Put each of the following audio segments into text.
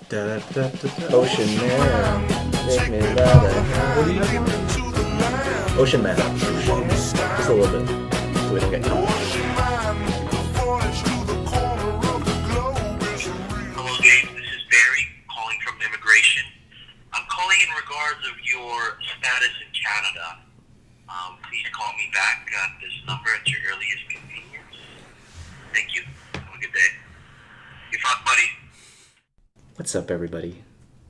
Ocean Man, take me by the hand. What do you have? Ocean Man. Just a little bit, so we don't get caught. Hello, James. This is Barry calling from immigration. I'm calling in regards of your status in Canada. Please call me back at this number at your earliest convenience. Thank you. Have a good day. You're fun, buddy. What's up, everybody?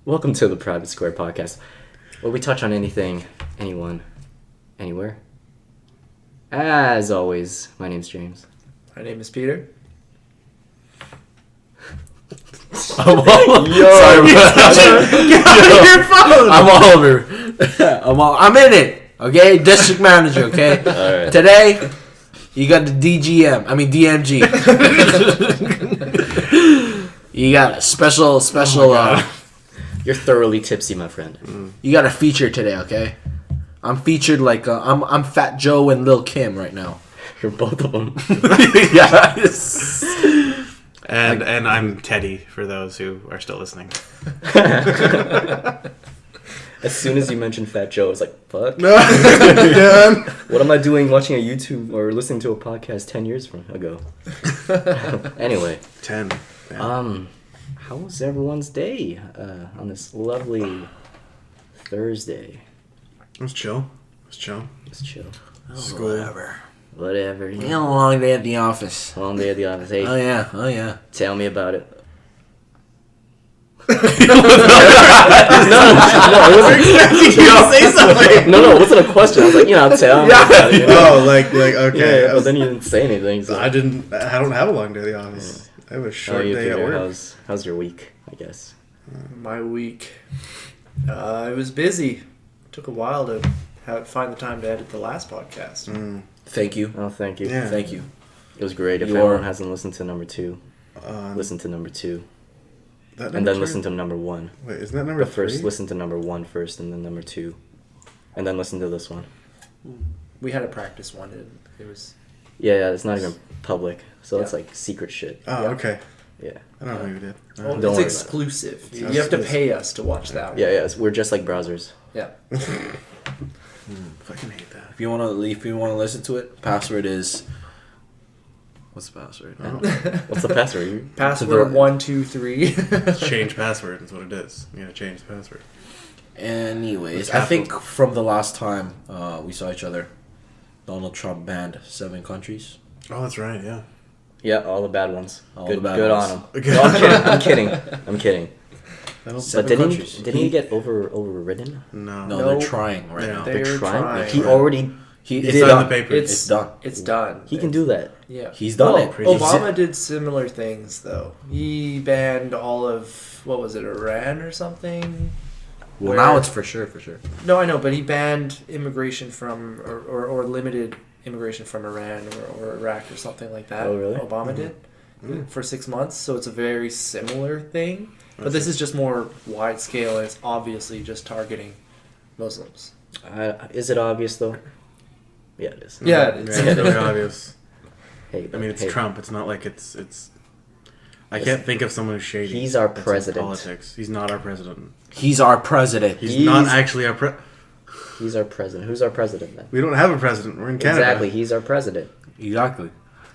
Welcome to the Private Square Podcast, where we touch on anything, anyone, anywhere. As always, my name's James. My name is Peter. I'm I'm I'm in it. Okay, district manager. Okay. All right. Today, you got the DMG. You got a special. You're thoroughly tipsy, my friend. You got a feature today. Okay. I'm featured like I'm Fat Joe and Lil Kim right now. You're both of them. Yes. And I'm Teddy, for those who are still listening. As soon as you mentioned Fat Joe, I was like, fuck. Done. What am I doing watching a YouTube or listening to a podcast 10 years ago? Anyway. 10. Yeah. How was everyone's day on this lovely Thursday? It was chill. It's chill. School. Whatever. You had a long day at the office. Long day at the office. Hey, Oh yeah. tell me about it. No, it wasn't. You say something. No, it wasn't a question. I was like, tell me about it. Oh, like okay. Yeah, but then you didn't say anything. So. I don't have a long day at the office. I have a short day at work. How's your week, I guess? My week, it was busy. Took a while to find the time to edit the last podcast. Thank you. Oh, thank you. Yeah. Thank you. It was great. If anyone hasn't listened to number 2, listen to number 2. And then listen to number 1. Wait, isn't that number 3? First, listen to number 1 first, and then number 2. And then listen to this one. We had a practice one. It was... Yeah, it's not even public. So Yeah. it's like secret shit. Oh, Yeah. okay. Yeah. I don't know who you did. Well, Don't it's worry about it. exclusive. You It's have to exclusive. pay us to watch that one. Yeah, we're just like browsers. Yeah. Fucking hate that. If you wanna listen to it, password is. What's the password? What's the password? Password 123. Change password is what it is. You gotta change the password. Anyways, What's I think from the last time we saw each other, Donald Trump banned 7 countries. Oh, that's right. Yeah. Yeah, all the bad ones. All good, the bad good ones. on him. Okay. No, I'm kidding. But 7 didn't countries. didn't he get overridden? No. No, No. they're trying right Yeah. now. They're trying. He already. It's It's on done. the paper. It's done. It's done. He can do that. Yeah. He's done Well, it. Obama did similar things, though. He banned all of, what was it, Iran or something? Well, Where- now it's for sure. No, I know, but he banned immigration from, or limited immigration from Iran or Iraq or something like that. Oh, really? Obama did for 6 months, so it's a very similar thing. But this is just more wide scale, and it's obviously just targeting Muslims. Is it obvious though? Yeah, it is. Yeah, it's Yeah, it's really obvious. Hey, I mean, it's hey, Trump. It's not like it's. I can't think of someone who's shady. He's our That's in president. Politics. He's not our president. He's our president. He's not actually our He's our president. Who's our president then? We don't have a president. We're in Canada. Exactly. He's our president. Exactly.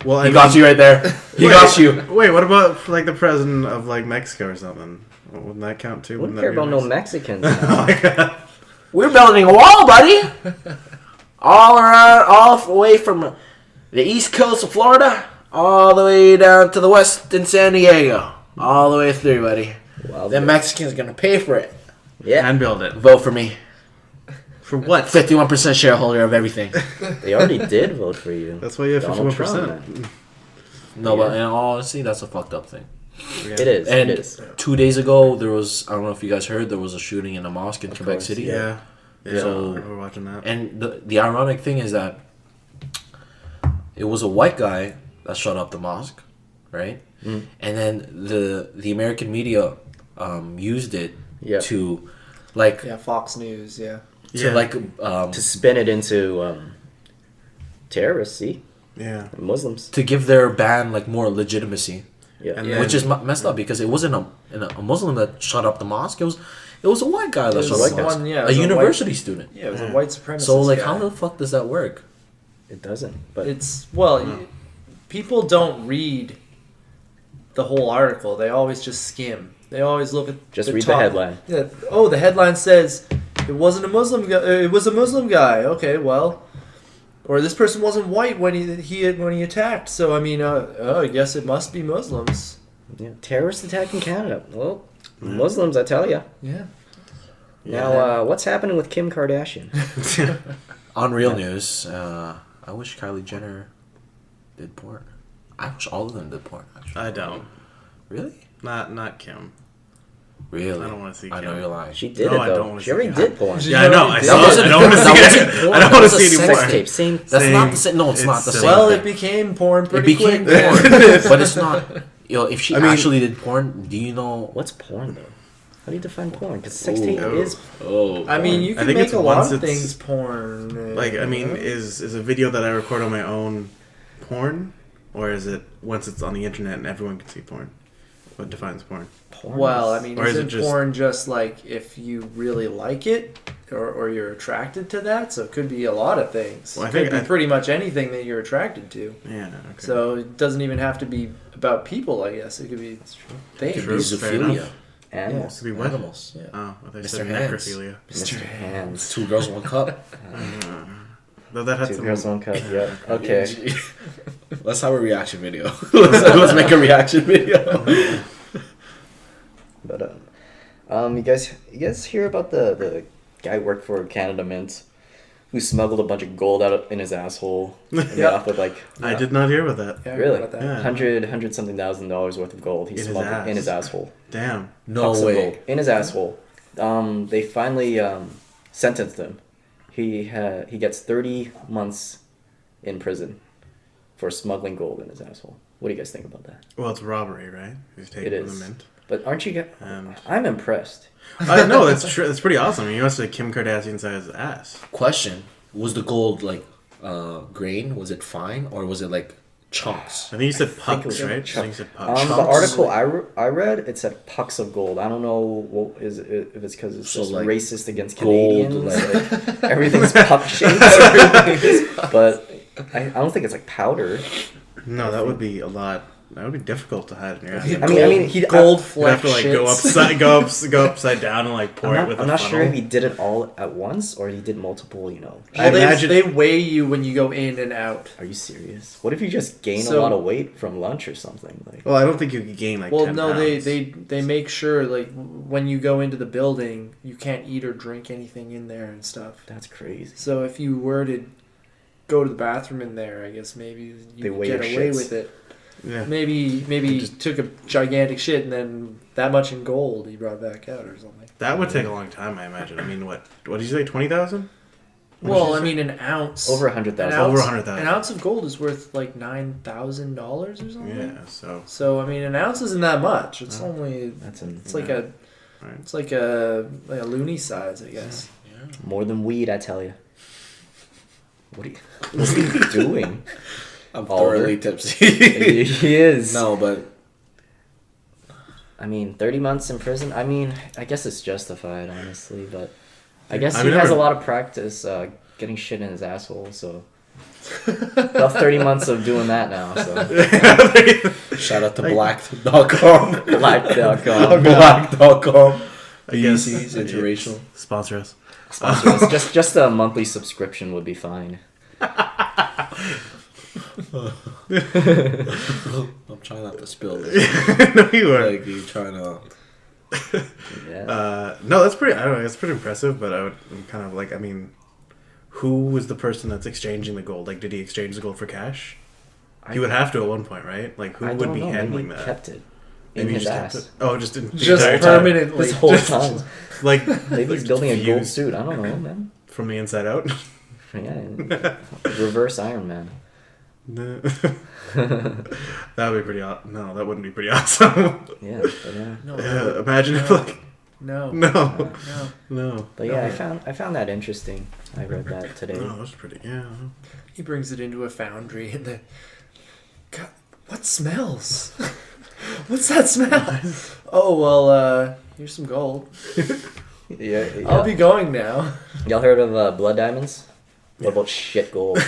Well, He got you right there. He got you. Wait, what about like the president of like Mexico or something? Wouldn't that count too? We don't Wouldn't care that be about no nice? Mexicans. Oh my god. We're building a wall, buddy. All around, all the way from the east coast of Florida, all the way down to the west in San Diego, all the way through, buddy. Wow. The Mexicans gonna pay for it. Yeah. And build it. Vote for me. For what? 51% shareholder of everything. They already did vote for you. That's why you have Donald 51%. No, but in all honesty, that's a fucked up thing. It is. And it is. 2 days ago, there was, I don't know if you guys heard, there was a shooting in a mosque in Quebec course, City. Yeah. Yeah. So- We're watching that. And the ironic thing is that it was a white guy that shut up the mosque, right? And then the American media used it Yeah. to like Yeah, Fox News, yeah. To spin it into terrorists, see? Yeah. Muslims. to give their ban like more legitimacy, Yeah. And Yeah. which is messed up because it wasn't and a Muslim that shut up the mosque. It was a white guy that It shut was up the mosque. one, yeah, it a was a university student. Yeah, it was a white supremacist. So like, guy. how the fuck does that work? It doesn't. But It's people don't read the whole article. They always just skim. They always look at just the read top. the headline. Yeah. Oh, the headline says it wasn't a Muslim guy. It was a Muslim guy. Okay, well, or this person wasn't white when he attacked. So I mean, I guess it must be Muslims. Yeah. Terrorist attack in Canada. Well, Muslims, I tell you. Yeah. Now, what's happening with Kim Kardashian? On real news, I wish Kylie Jenner did porn. I wish all of them did porn. Actually, I don't. really, Not Kim. really. I don't wanna see I know Kim. you're lying. She did No, it I don't though. wanna She see already that. did porn. Yeah, I know. I saw That it. wasn't I don't want to porn. see That it. wasn't porn. I don't That want to was a see any sex more. Tape, same. That's Same. not the same. No, it's not the It's same. Well, thing. it became porn It pretty became quick. porn, but it's not. If she I mean- actually did porn, do you know? What's porn though? How do you define porn? Because sex tape Ooh. is. Oh, I mean, you I can think make it's a lot once of it's- things porn. Like, I mean, is a video that I record on my own porn, or is it once it's on the internet and everyone can see porn? What defines porn? Porn Well, is- I mean, Or is isn't it just- porn just like if you really like it, or you're attracted to that? So it could be a lot of things. Well, I it could think be pretty much anything that you're attracted to. Yeah. Okay. So it doesn't even have to be about people. I guess it could be things. could be Fair zoophilia. enough. animals. Could be what? Animals. Yeah. Oh, they Mr. said Hands. necrophilia. Mr. Hands. 2 girls, 1 cup. Though that had Two some. girls, one cup. Yep. Okay. Let's have a reaction video. let's make a reaction video. But you guys hear about the guy who worked for Canada Mint who smuggled a bunch of gold out in his asshole and Yeah. got off with like I did not hear about that. Yeah, I really heard about that. Yeah. hundred something $1,000 worth of gold he In his smuggled ass. in his asshole. Damn. No Pucks of way. gold in his asshole. They finally sentenced him. He gets 30 months in prison for smuggling gold in his asshole. What do you guys think about that? Well, it's robbery, right? He's taken It from is. the mint. But aren't you guys? And I'm impressed. no, that's true. That's pretty awesome. I mean, he must have Kim Kardashian size ass. Question: was the gold like grain? Was it fine, or was it like chunks? I think you said think it pucks, was right? I chunk- think you said pucks. The Chunks? article I read, it said pucks of gold. I don't know what is it, if it's because it's So, just like, racist against gold, Canadians. like- Like, everything's puck shaped. But I don't think it's like powder. No, that would be a lot. That would be difficult to hide in your ass. Yeah. I mean, he Gold You have fleck to like shits. go upside down and like pour it with I'm a not funnel. sure if he did it all at once or he did multiple. Well, I they, imagine- they weigh you when you go in and out. Are you serious? What if you just gain a So- lot of weight from lunch or something? Like, Well, I don't think you could gain like. Well, 10 no, pounds. they make sure like when you go into the building, you can't eat or drink anything in there and stuff. that's crazy. So if you were to go to the bathroom in there, I guess maybe They you could weigh get your away shits. with it. Yeah. Maybe he just took a gigantic shit and then that much in gold he brought back out or something. That would take a long time, I imagine. I mean, what did you say? 20,000? Well, I mean, an ounce Over an 100,000. ounce, Over 100,000. An ounce of gold is worth like $9,000 or something. Yeah. So So I mean, an ounce isn't that much. It's only That's an, it's like Yeah. a Right. it's like a loony size, I guess. more than weed, I tell you. What are you doing? I'm Oliver? thoroughly tipsy. He is. No, but I mean, 30 months in prison. I mean, I guess it's justified, honestly, but I guess I he mean, has a never- lot of practice getting shit in his asshole, so about 30 months of doing that now. So shout out to black.com. black.com Black.com. I guess BC's interracial. Sponsor us. sponsor us. Just a monthly subscription would be fine. I'm trying not to spill this. No, you were. Like you trying to. Yeah. No, that's pretty. I don't know. It's pretty impressive, but I'm kind of like. I mean, who was the person that's exchanging the gold? Like, did he exchange the gold for cash? He would have to at one point, right? Like, who I would don't be know. handling Maybe that? he kept it in Maybe he his just ass kept it. Oh, just in the Just entire time. permanently. this whole Just- time. Like Maybe he's building a gold fused suit. I don't know, man. from the inside out. Yeah, reverse Iron Man. That would be pretty. No, that wouldn't be pretty awesome. Yeah, but yeah. No, Yeah, imagine if like no, no, no. no. But yeah, I found that interesting. I read that today. No, that's pretty. Yeah. He brings it into a foundry and then, God, what smells? What's that smell? Oh well, here's some gold. Yeah, I'll be going now. Y'all heard of blood diamonds? What about shit gold?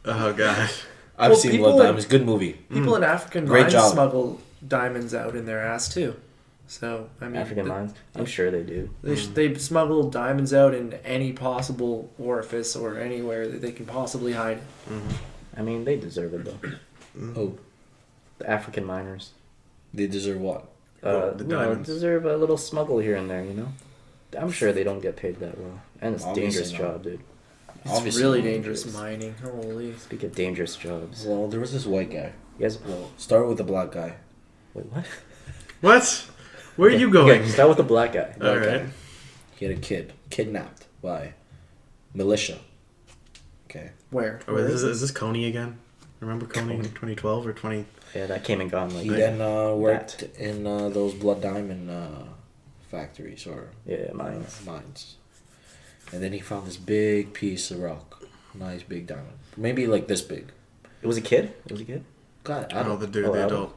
Oh god. I've Well, seen people Blood in- Diamonds. Good movie. People in African Great mines job. smuggle diamonds out in their ass too. So I mean, African mines? I'm sure they do. they smuggle diamonds out in any possible orifice or anywhere that they can possibly hide. I mean, they deserve it though. Oh, The African miners. they deserve what? The diamonds. Deserve a little smuggle here and there, you know? I'm sure they don't get paid that well. And it's a Obviously dangerous not. job, dude. It's Obviously really not. dangerous mining. Holy. Speak of dangerous jobs. Well, there was this white guy. You guys, Well, start with the black guy. wait, what? What? Where are you going? Okay, start with the black guy. All right. He had a kid kidnapped by militia. Okay. Where? Oh, is this Coney again? Remember Coney in 2012 or 20? Yeah, that came and gone like He that. then worked in those blood diamond factories or Yeah, mines. mines. And then he found this big piece of rock. Nice big diamond. Maybe like this big. It was a kid? It was a kid? God, I I know don't the dude, Oh, the I adult.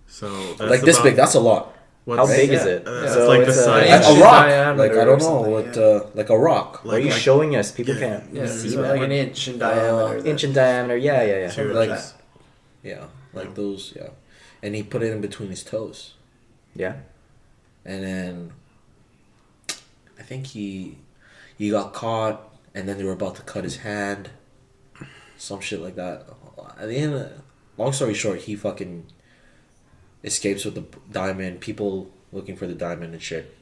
So that's like this about- big. That's a lot. What's, How big Yeah. is it? That's So like the it's size. Like Inch a rock. diameter Like I or don't know something, what. yeah. Like a rock. What are you like- showing us? People Yeah. can't Yeah, see so that. like an inch in diameter. Inch in diameter, yeah. Two Like- inches. Yeah, like those. Yeah, and he put it in between his toes, Yeah? and then I think he got caught, and then they were about to cut his hand, some shit like that. At the end, long story short, he fucking escapes with the diamond. People looking for the diamond and shit,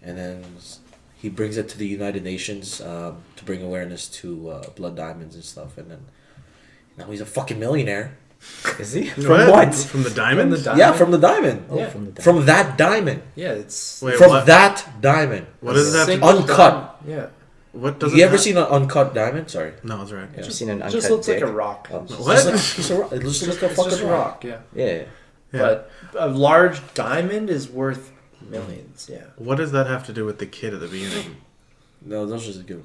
and then he brings it to the United Nations to bring awareness to blood diamonds and stuff, and then now he's a fucking millionaire. Is he? From What? what? From the diamond? From the Yeah, from the diamond. Oh, Yeah. from the From that diamond. Yeah, it's Wait, From what? that diamond. What does it have to? single Uncut. diamond. Yeah, What does You it ever have- seen an uncut diamond? Sorry. No, that's right. Have you seen an it uncut just looks dick? like a rock. Oh. What? Just like a piece of rock. It looks like a It's fucking just a rock. Yeah, Yeah. Yeah. but a large diamond is worth millions. Yeah. What does that have to do with the kid at the beginning? No, those just give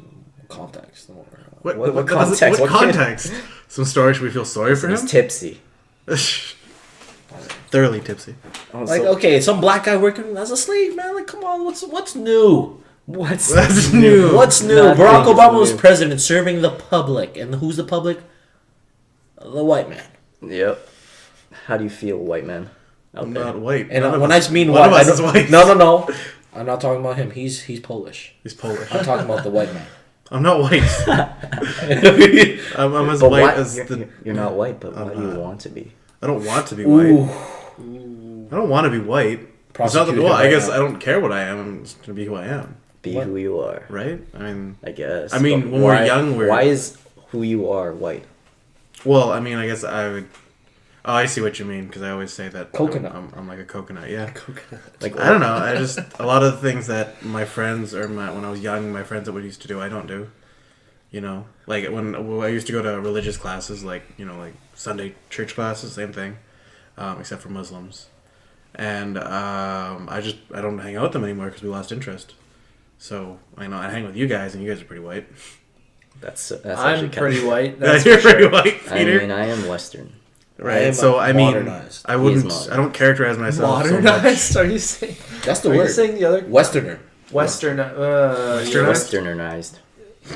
context. Don't worry. What does it- context? What What kid? context? Some story? Should we feel sorry for He's him? tipsy. Thoroughly tipsy. Oh, Like, so- okay, some black guy working as a slave, man. Like, come on, what's new? what's That's new. What's new? Nothing Barack is Obama was new. president, serving the public, and who's the public? The white man. Yep. How do you feel, white man? I'm not white. And None of when us- I mean one white, of I us is don't- white. no. I'm not talking about him. He's Polish. He's Polish. I'm talking about the white man. I'm not white. I'm as But white why- as you're, the. you're not white, but why do you not. want to be? I don't want to be white. Ooh. I don't want to be white. It's not the Prosecuted well. I right guess now. I don't care what I am. I'm just gonna be who I am, Be What? who you are. right? I mean, I guess. I mean, But when we're young, we're- Why is who you are white? well, I mean, I guess I would. Oh, I see what you mean because I always say that Coconut. I'm like a coconut. Yeah. Like I don't know. I just a lot of the things that my friends or when I was young, my friends that we used to do, I don't do. You know, like when I used to go to religious classes, like like Sunday church classes, same thing, except for Muslims, and I don't hang out with them anymore because we lost interest. So I know I hang with you guys, and you guys are pretty white. That's I'm actually pretty kinda, white. That's You're for pretty sure. white, I Peter. mean, I am Western. Right. So I mean, modernized. I wouldn't. modernized. I don't characterize myself so much. Modernized? Are you saying? That's the Are you word. saying the other Westerner. Western? Westernized? Westernized.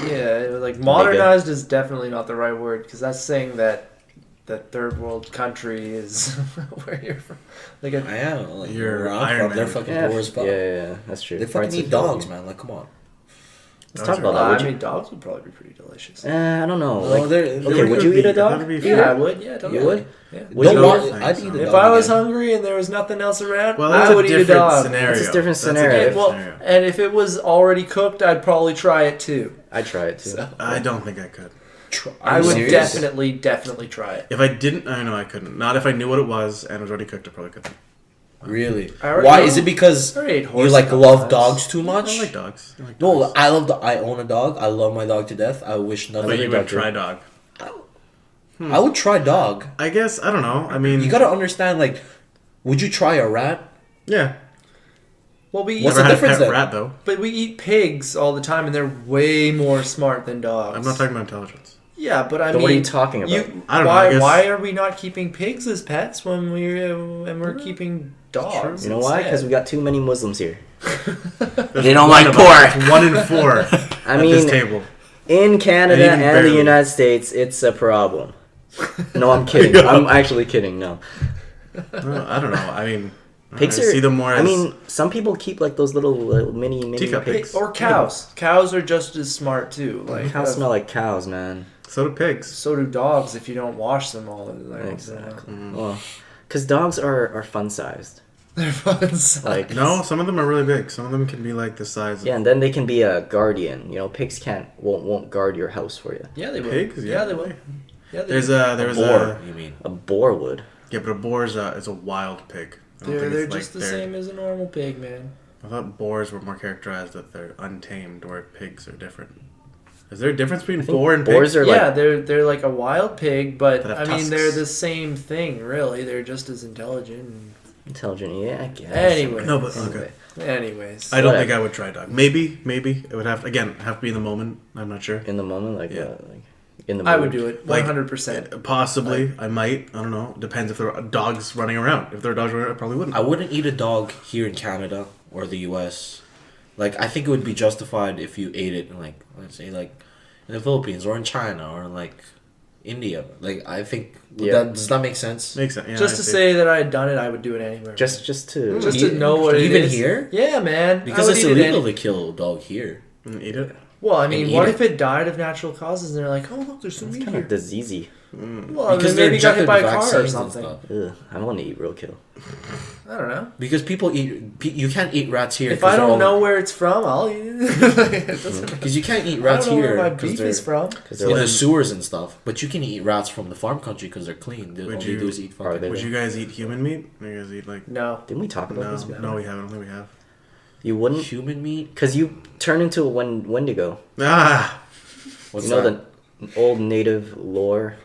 Yeah, like modernized is definitely not the right word because that's saying that the third world country is where you're from. Like I am. Like, You're where I'm Iron from, they're Man. fucking Yeah, poor as fuck. yeah, that's true. They fucking Parts eat of dogs, Philippines. man. Like, come on. Let's talk about that. I Would you? mean, dogs would probably be pretty delicious. I don't know. No, Like, they're- okay, they're would you eat a dog? That'd be Yeah, I fun. would. Yeah, don't You know. would? Yeah. Would Don't you want- think I'd so. eat a If dog I was again. hungry and there was nothing else around, Well, I that's would a eat a different dog. scenario. That's a different That's scenario. Okay, different well, scenario. and if it was already cooked, I'd probably try it too. I'd try it too. I don't think I could. I Are you would serious? definitely try it. If I didn't, I know I couldn't. Not if I knew what it was and it was already cooked. I probably couldn't. Really? I already Why? know. Is it because I already ate you horse like a couple love times. dogs too I much? don't like dogs. I like No, dogs. I own a dog. I love my dog to death. I wish nothing. But you dog would too. try dog. I would try dog. I guess I don't know. I mean, You gotta understand. Like, would you try a rat? yeah. Well, we eat, What's Never the had a difference pet then? rat though. but we eat pigs all the time, and they're way more smart than dogs. I'm not talking about intelligence. Yeah, but I Then mean, what are you talking about? I don't know, why? I guess- Why are we not keeping pigs as pets when we're keeping dogs? You know why? Because we got too many Muslims here. They don't like pork. It's 1 in 4 I at mean, this table. in Canada And even and the barely. United States, it's a problem. No, I'm kidding. Yeah. I'm actually kidding. No, I don't know. I mean, pigs I are. see them more as. I mean, some people keep like those little mini Teacup pigs. Or cows. Cows are just as smart too. Like Cows smell like cows, man. so do pigs. so do dogs if you don't wash them all. Like, Exactly. Well, because dogs are fun sized. They're fun. Size. Like No, some of them are really big. Some of them can be like the size. yeah, and then they can be a guardian. You know, pigs won't guard your house for you. Yeah, they will. Pigs? Yeah, Yeah. they will. Yeah, they There's will. a You mean? A boar would. yeah, but a boar is a wild pig. I don't think They're it's just the they're- same as a normal pig, man. I thought boars were more characterized that they're untamed, where pigs are different. Is there a difference between boar and Boars pig? are Yeah, like they're like a wild pig, but That I have mean they're tusks. the same thing, really. They're just as intelligent. intelligent. Yeah, I guess. Anyway. No, but okay. Anyways, I don't Whatever. think I would try dog. Maybe it would have have to be in the moment. I'm not sure. In the moment, like Yeah. like in the. I mood. would do it Like, 100%. Possibly, I might. I don't know. Depends if there are dogs running around. If there are dogs running around, I probably wouldn't. I wouldn't eat a dog here in Canada or the U.S. Like, I think it would be justified if you ate it in, like, let's say, like, in the Philippines or in China or, like, India. Like, I think... Yeah. Does that make sense? Makes sense. Yeah, Just I to see. say that I had done it, I would do it anywhere. Just to. Just to know what it Even is. here? Yeah, man. Because I would it's eat it illegal any- to kill a dog here. And eat it. Well, I mean, and what eat if it died of natural causes and they're like, oh, look, there's some It's meat kind here. of diseasy. Well, Because then they're maybe got hit injected by a with car or vaccines and something. stuff. Ugh, I want to eat roadkill. I don't know. Because people eat... You can't eat rats here. If I don't know where it's from, I'll eat it. Because you can't eat I rats don't know here. where my 'cause beef they're is from. Because in they're the like, sewers and stuff. But you can eat rats from the farm country because they're clean. All Would they you- do is eat Are fucking... they? Would you guys eat human meat? You guys eat like? No. didn't we talk about No, this before? no, we haven't. I don't think we have. You wouldn't, Human meat? because you turn into a Wendigo. Ah, What's You know that? the old native lore.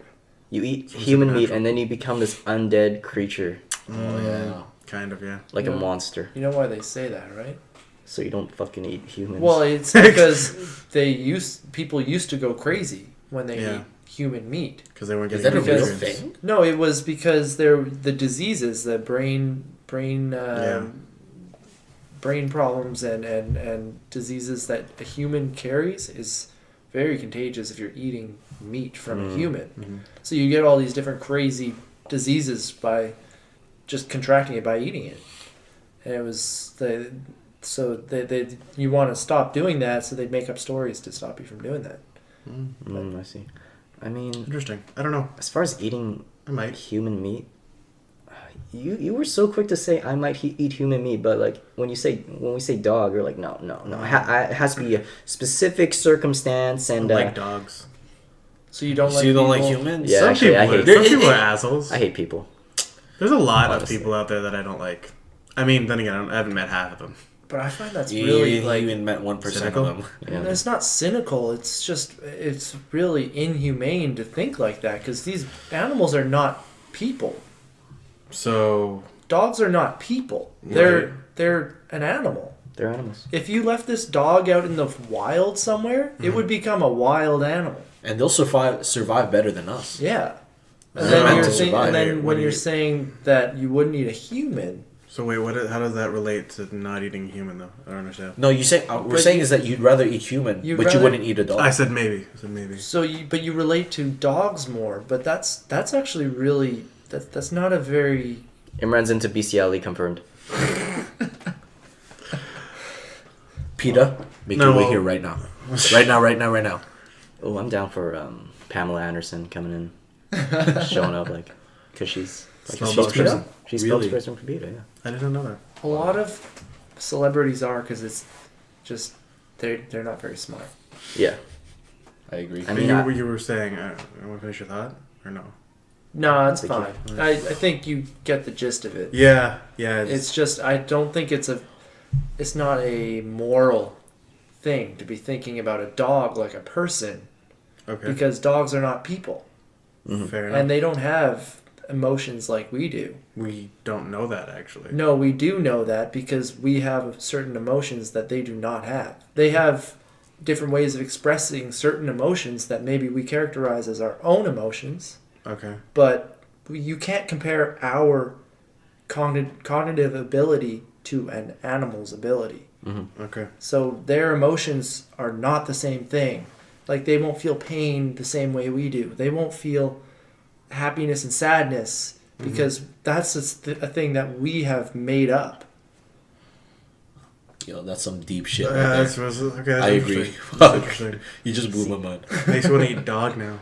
You eat human meat supernatural. and then you become this undead creature, Oh, yeah. kind of, yeah. like Yeah. a monster. You know why they say that, right? So you don't fucking eat humans. Well, it's because people used to go crazy when they Yeah. eat human meat. Because they weren't Is getting that a real nutrients. thing? No, it was because they're the diseases, the brain brain problems and diseases that a human carries is very contagious if you're eating meat from a human. Mhm. So you get all these different crazy diseases by just contracting it by eating it. And it was they you want to stop doing that, so they'd make up stories to stop you from doing that. I see. I mean, Interesting. I don't know. as far as eating I might. human meat, you were so quick to say I might eat human meat, but like when we say dog, you're like no. It has to be a specific circumstance I and don't like dogs. So you don't So like you don't like people- humans? Yeah, Some actually, people, I hate- some people are assholes. I hate people. There's a lot Honestly. of people out there that I don't like. I mean, then again, I haven't met half of them. But I find that's You really you like even met 1% cynical? of them. Yeah. it's not cynical. It's really inhumane to think like that because these animals are not people. So, Dogs are not people. Right. They're an animal. They're animals. If you left this dog out in the wild somewhere, it would become a wild animal. And they'll survive better than us. Yeah. And They're then, meant you're to saying, survive. and then What when do you're you- saying that you wouldn't eat a human, so wait, how does that relate to not eating human though? I don't understand. No, you say we're But saying is that you'd rather eat human, You'd but rather- you wouldn't eat a dog. I said maybe. I said maybe. but you relate to dogs more. But that's actually really that's not a very Imran's into bestiality confirmed. PETA, make No, your way well- here right now. Right now. Oh, I'm down for Pamela Anderson coming in, showing up like, cause she's like a Spokesperson? spokesperson. She's Really? spokesperson for PETA. Yeah. I didn't know that. a lot of celebrities are because it's just they're not very smart. Yeah. I agree. I But mean, you were saying, I want to finish your thought? Or no? No, it's Thank you. fine. I think you get the gist of it. Yeah. It's just I don't think it's not a moral thing to be thinking about a dog like a person okay. because dogs are not people Fair enough. and they don't have emotions like we do. We don't know that actually. No, we do know that because we have certain emotions that they do not have. They have different ways of expressing certain emotions that maybe we characterize as our own emotions, Okay. but you can't compare our cognitive ability to an animal's ability. Okay. So their emotions are not the same thing. Like, they won't feel pain the same way we do. They won't feel happiness and sadness because that's a thing that we have made up. Yo, that's some deep shit. Right That's, there. okay, that's I agree. interesting. That's interesting. You just blew my mind. Makes me want to eat dog now.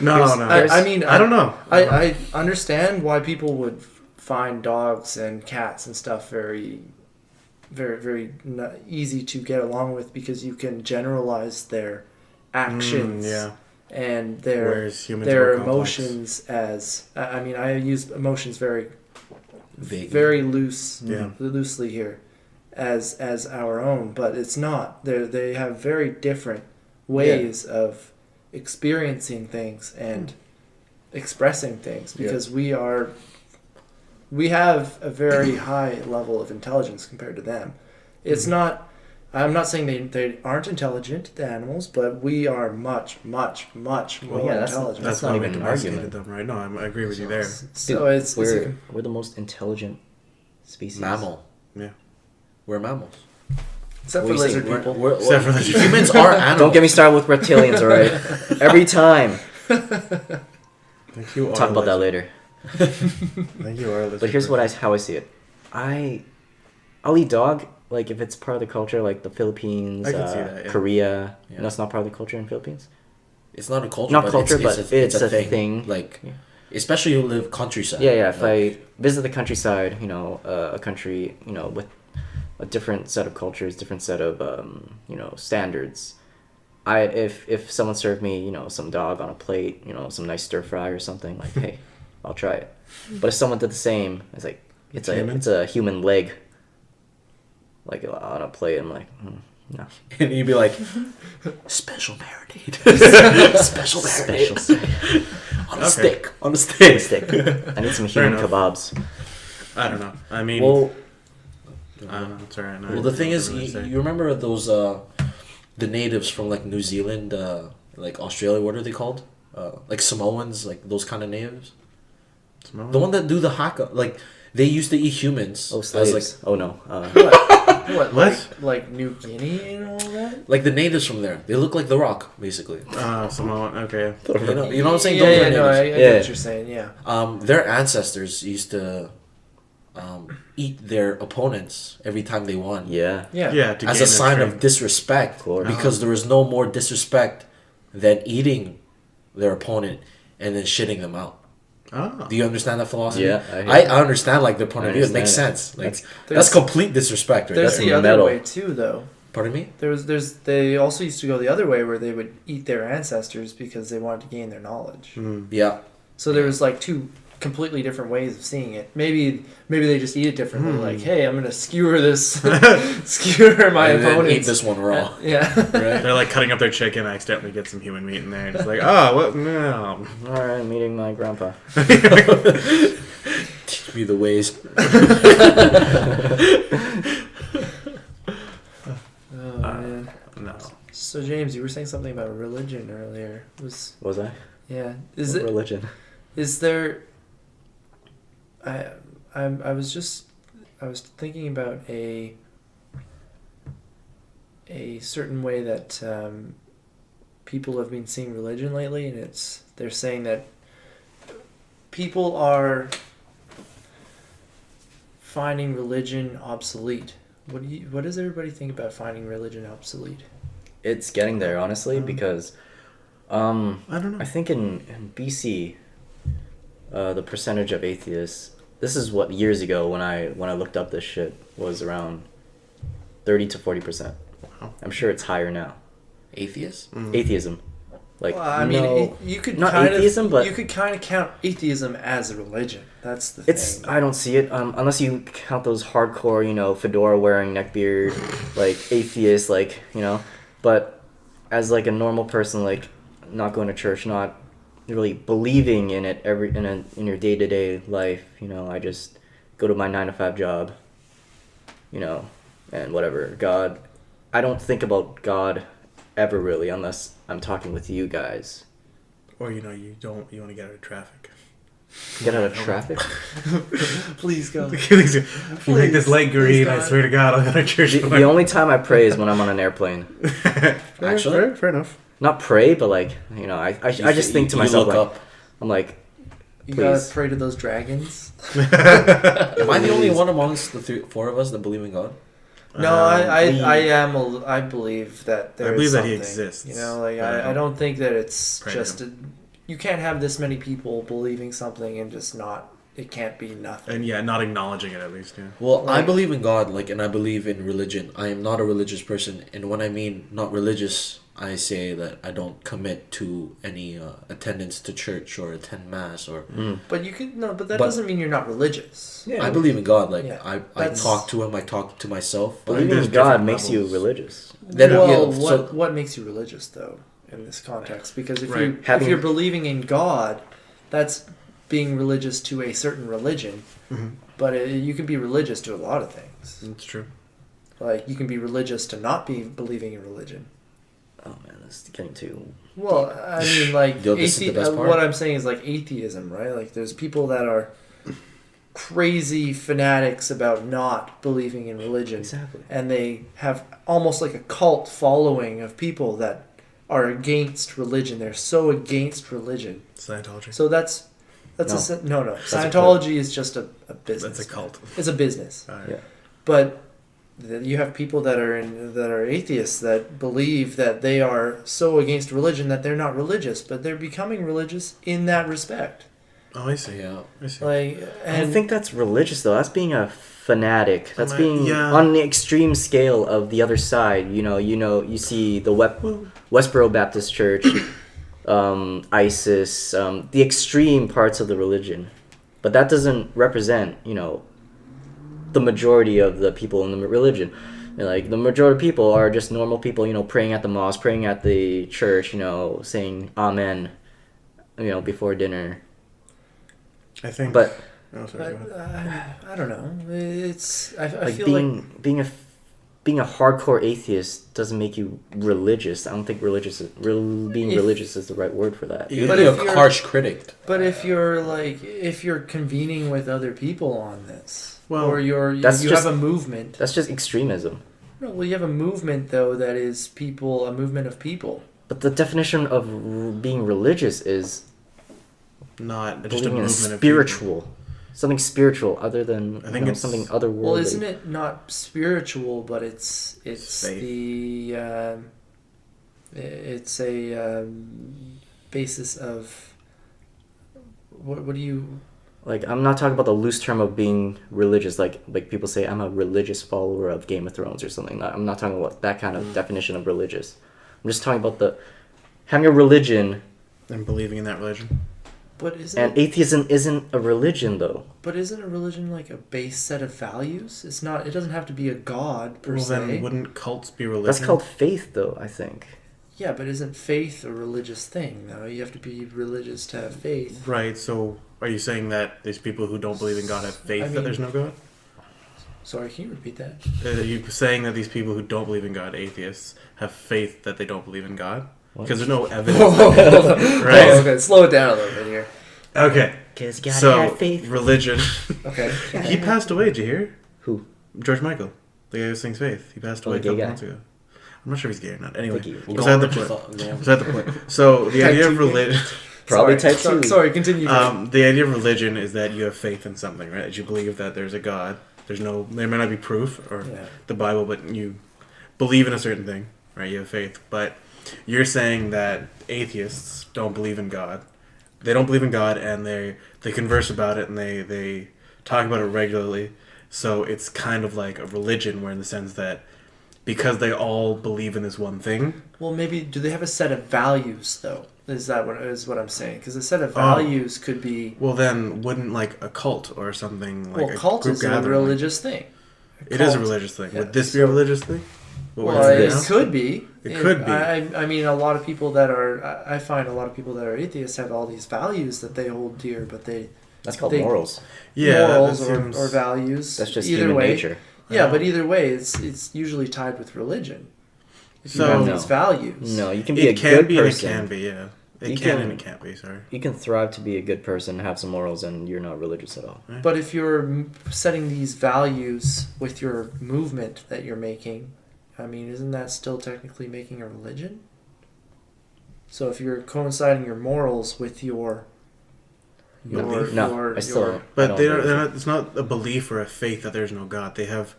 No. I mean, I don't know. I understand why people would find dogs and cats and stuff very, very, very easy to get along with because you can generalize their actions Yeah. and Whereas humans their are complex. emotions as I mean, I use emotions very Vague. very Yeah. loosely here as our own, but it's not. They have very different ways of experiencing things and expressing things because we have a very high level of intelligence compared to them. It's not. I'm not saying they aren't intelligent, the animals, but we are much, much, much more yeah, that's- intelligent. That's not why even we an domesticated argument. them, right? No, I agree with you there. So it's we're the most intelligent species. Mammal. Yeah. We're mammals. except What for are you saying? lizard We're- people. Except for the Humans are animals. Don't get me started with reptilians, all right? Every time. Thank you. Talk about that later. Thank you, But here's how I see it. I'll eat dog like if it's part of the culture, like the Philippines, I can see that, yeah. Korea. Yeah. No, it's not part of the culture in Philippines. It's not a culture. Not but culture, it's, but it's a thing. thing. Like, Yeah. especially you live countryside. Yeah. If Like, I visit the countryside, a country, with a different set of cultures, different set of standards. If someone served me, some dog on a plate, some nice stir fry or something, like, hey, I'll try it. But if someone did the same, it's like it's a human leg, like on a plate. I'm like, no. and you'd be like, special marinade. Special Special marinade. On a Okay. stick. On a stick. stick. I need some Fair human enough. kebabs. I don't know. I mean, Well, I don't know. It's alright. well, the thing is, you remember those the natives from like New Zealand, like Australia. What are they called? Like Samoans, like those kind of natives. The one that do the haka, like they used to eat humans. Oh, as, slaves. like Oh no. What? What? Like New Guinea and all that? like the natives from there. They look like the Rock, basically. Samoan. Okay. You know what I'm saying? Yeah, Those yeah, are no, I natives. get Yeah. what you're saying. Yeah. Their ancestors used to eat their opponents every time they won. Yeah. Yeah. Yeah. To As gain a sign their of disrespect, course. because there was no more disrespect than eating their opponent and then shitting them out. Oh. Do you understand that philosophy? Yeah, I hear I that. understand like their point I of view. It makes understand sense. it. Like That's- that's complete disrespect, right? There's there. the other metal. way too, though. Pardon me? They also used to go the other way where they would eat their ancestors because they wanted to gain their knowledge. Yeah. So there was like two completely different ways of seeing it. Maybe they just eat it differently. Like, hey, I'm gonna skewer this, skewer my and then opponent. eat this one raw. Yeah. Right? They're like cutting up their chicken. I accidentally get some human meat in there. And it's like, oh, what? No. All right, I'm eating my grandpa. Teach me the ways. Oh man. No. So James, you were saying something about religion earlier. Was I? Yeah. What religion? Is there? I was thinking about a certain way that people have been seeing religion lately, and they're saying that people are finding religion obsolete. What does everybody think about finding religion obsolete? It's getting there, honestly, because I don't know. I think in BC, the percentage of atheists. This is what years ago when I looked up this shit was around 30 to 40%. Wow. I'm sure it's higher now. Atheists? Atheism, like Well, I mean, no, you could not kind atheism, of, but you could kind of count atheism as a religion. That's the it's. thing. I don't see it unless you count those hardcore, fedora wearing neckbeard, like atheists, like But as like a normal person, like not going to church, not really believing in it in your day-to-day life, I just go to my 9-to-5 job, and whatever. God, I don't think about God ever really unless I'm talking with you guys. Or you want to get out of traffic. Get out of traffic? Please go. If you make this light green, I swear to God, I'll go to church. The only time I pray is when I'm on an airplane. Actually? fair enough. Not pray, but like, you know, I just think to You myself, look like, up. I'm like, You gotta please. pray to those dragons. Am I the only one amongst the four of us that believe in God? No, I believe that there I believe is that he something, exists, You know, like but I I don't don't think that it's pray to just you can't have this many people believing something and just not. It can't be nothing. And yeah, not acknowledging it at least. Yeah. Well, I Like- believe in God, and I believe in religion. I am not a religious person, and when I mean not religious, I say that I don't commit to any attendance to church or attend mass or. But you can but that But- doesn't mean you're not religious. Yeah. I believe in God. Yeah, I that's- talk to him. I talk to myself. But Believing there's in God different makes you levels. religious. Then, Well, yeah, so- what makes you religious though in this context? Because if Right. if Having- you're believing in God, that's being religious to a certain religion. But you can be religious to a lot of things. That's true. Like you can be religious to not be believing in religion. Oh man, this is getting too. Well, I mean, like Yo, this is the best part. what I'm saying is like atheism, right? Like there's people that are crazy fanatics about not believing in religion, Exactly. and they have almost like a cult following of people that are against religion. They're so against religion. Scientology. So that's No. no. a Scientology is just a business. That's a cult. It's a business. All right. Yeah. But you have people that are atheists that believe that they are so against religion that they're not religious, but they're becoming religious in that respect. Oh, I see. yeah. I see. Like, I and don't think that's religious though. That's being a fanatic. That's Am I- being yeah. on the extreme scale of the other side. You see the Westboro Baptist Church, ISIS, the extreme parts of the religion, but that doesn't represent the majority of the people in the religion. Like the majority of people are just normal people, praying at the mosque, praying at the church, saying amen, before dinner. I think. But Oh, sorry. Go ahead. I don't know. I like feel like being a hardcore atheist doesn't make you religious. I don't think being religious is the right word for that. You're But gonna if be a you're- harsh critic. But if you're convening with other people on this, Well, or you that's just- have a movement. That's just extremism. No, well, you have a movement though that is a movement of people. But the definition of being religious is Not just a believing in a movement of spiritual, something spiritual other than I think it's- something otherworldly. Well, isn't it not spiritual, but it's Faith. it's a basis of what do you Like I'm not talking about the loose term of being religious, like people say I'm a religious follower of Game of Thrones or something. I'm not talking about that kind of definition of religious. I'm just talking about having a religion. and believing in that religion. but isn't And it, atheism isn't a religion though. but isn't a religion like a base set of values? It's not. It doesn't have to be a god per Well, se. then wouldn't cults be religion? That's called faith though, I think. Yeah, but isn't faith a religious thing? though? You have to be religious to have faith. Right. So, are you saying that these people who don't believe in God have faith I that mean- there's no God? Sorry, can you repeat that? Are you saying that these people who don't believe in God, atheists, have faith that they don't believe in God? Because there's no evidence. Right. Oh, okay, slow it down a little bit here. Okay. Because you gotta So, have faith. religion. Okay. He passed away. Did you hear? Who? George Michael, the guy who sings Faith. He passed away a the gay couple guy? months ago. I'm not sure if he's gay or not. Anyway, think he- beside the Go on, point. go on. Beside the point. So the Type idea of 2 gay? religion. Probably Sorry, type so- 2. Sorry, continue. The idea of religion is that you have faith in something, right? That you believe that there's a God. There may not be proof or Yeah. the Bible, but you believe in a certain thing, right? You have faith. But you're saying that atheists don't believe in God. They don't believe in God, and they converse about it, and they talk about it regularly. So it's kind of like a religion, where in the sense that because they all believe in this one thing. Well, maybe do they have a set of values though? Is what I'm saying? Because a set of Oh. values could be Well, then wouldn't like a cult or something like a cult group is a gathering? religious thing. It is a Cult- religious thing. yeah, Would this be a so- religious thing? What Well, we're it doing now? could be. It could be. I mean, a lot of people that are. I find a lot of people that are atheists have all these values that they hold dear, but That's called they- morals. Yeah, morals that seems- or values. That's just either human way. nature. Yeah, Yeah. but either way, it's usually tied with religion. If you have So- these values. No, you can be a It can good be and it person. can be, yeah. It You can can- and it can't be, sorry. You can thrive to be a good person, have some morals, and you're not religious at all. But if you're setting these values with your movement that you're making, I mean, isn't that still technically making a religion? So if you're coinciding your morals with your Belief? No, I still don't. I But don't they're believe it. not, it's not a belief or a faith that there's no God. They have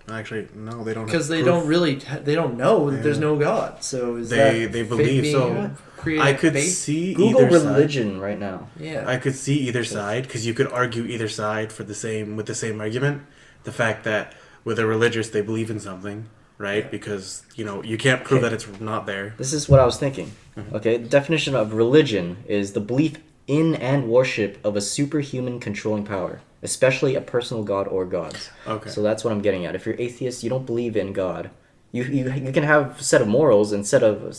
actually, no, they don't. because have they proof. don't really they don't know that there's Yeah. no God. So is They that they faith believe being so. created I could faith? see Google either side. religion right now. Yeah. I could see either side because you could argue either side for the same argument. The fact that with the religious they believe in something, right? Yeah. Because you can't prove Okay. that it's not there. This is what I was thinking. Mm-hmm. Okay, the definition of religion is the belief in and worship of a superhuman controlling power, especially a personal god or gods. Okay. So that's what I'm getting at. If you're atheist, you don't believe in God. You can have a set of morals and set of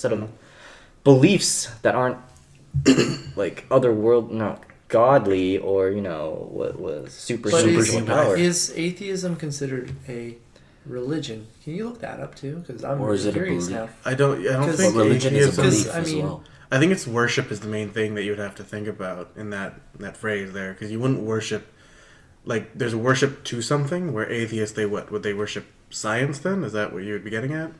beliefs that aren't like not godly or what super But superhuman power. is atheism considered a religion? Can you look that up too? Because I'm Or is it a curious belief? now. I don't Because- think But religion is a atheism- Because, belief I as mean- well. I think it's worship is the main thing that you would have to think about in that phrase there, because you wouldn't worship like there's a worship to something where atheists would they worship science then? Is that what you would be getting at?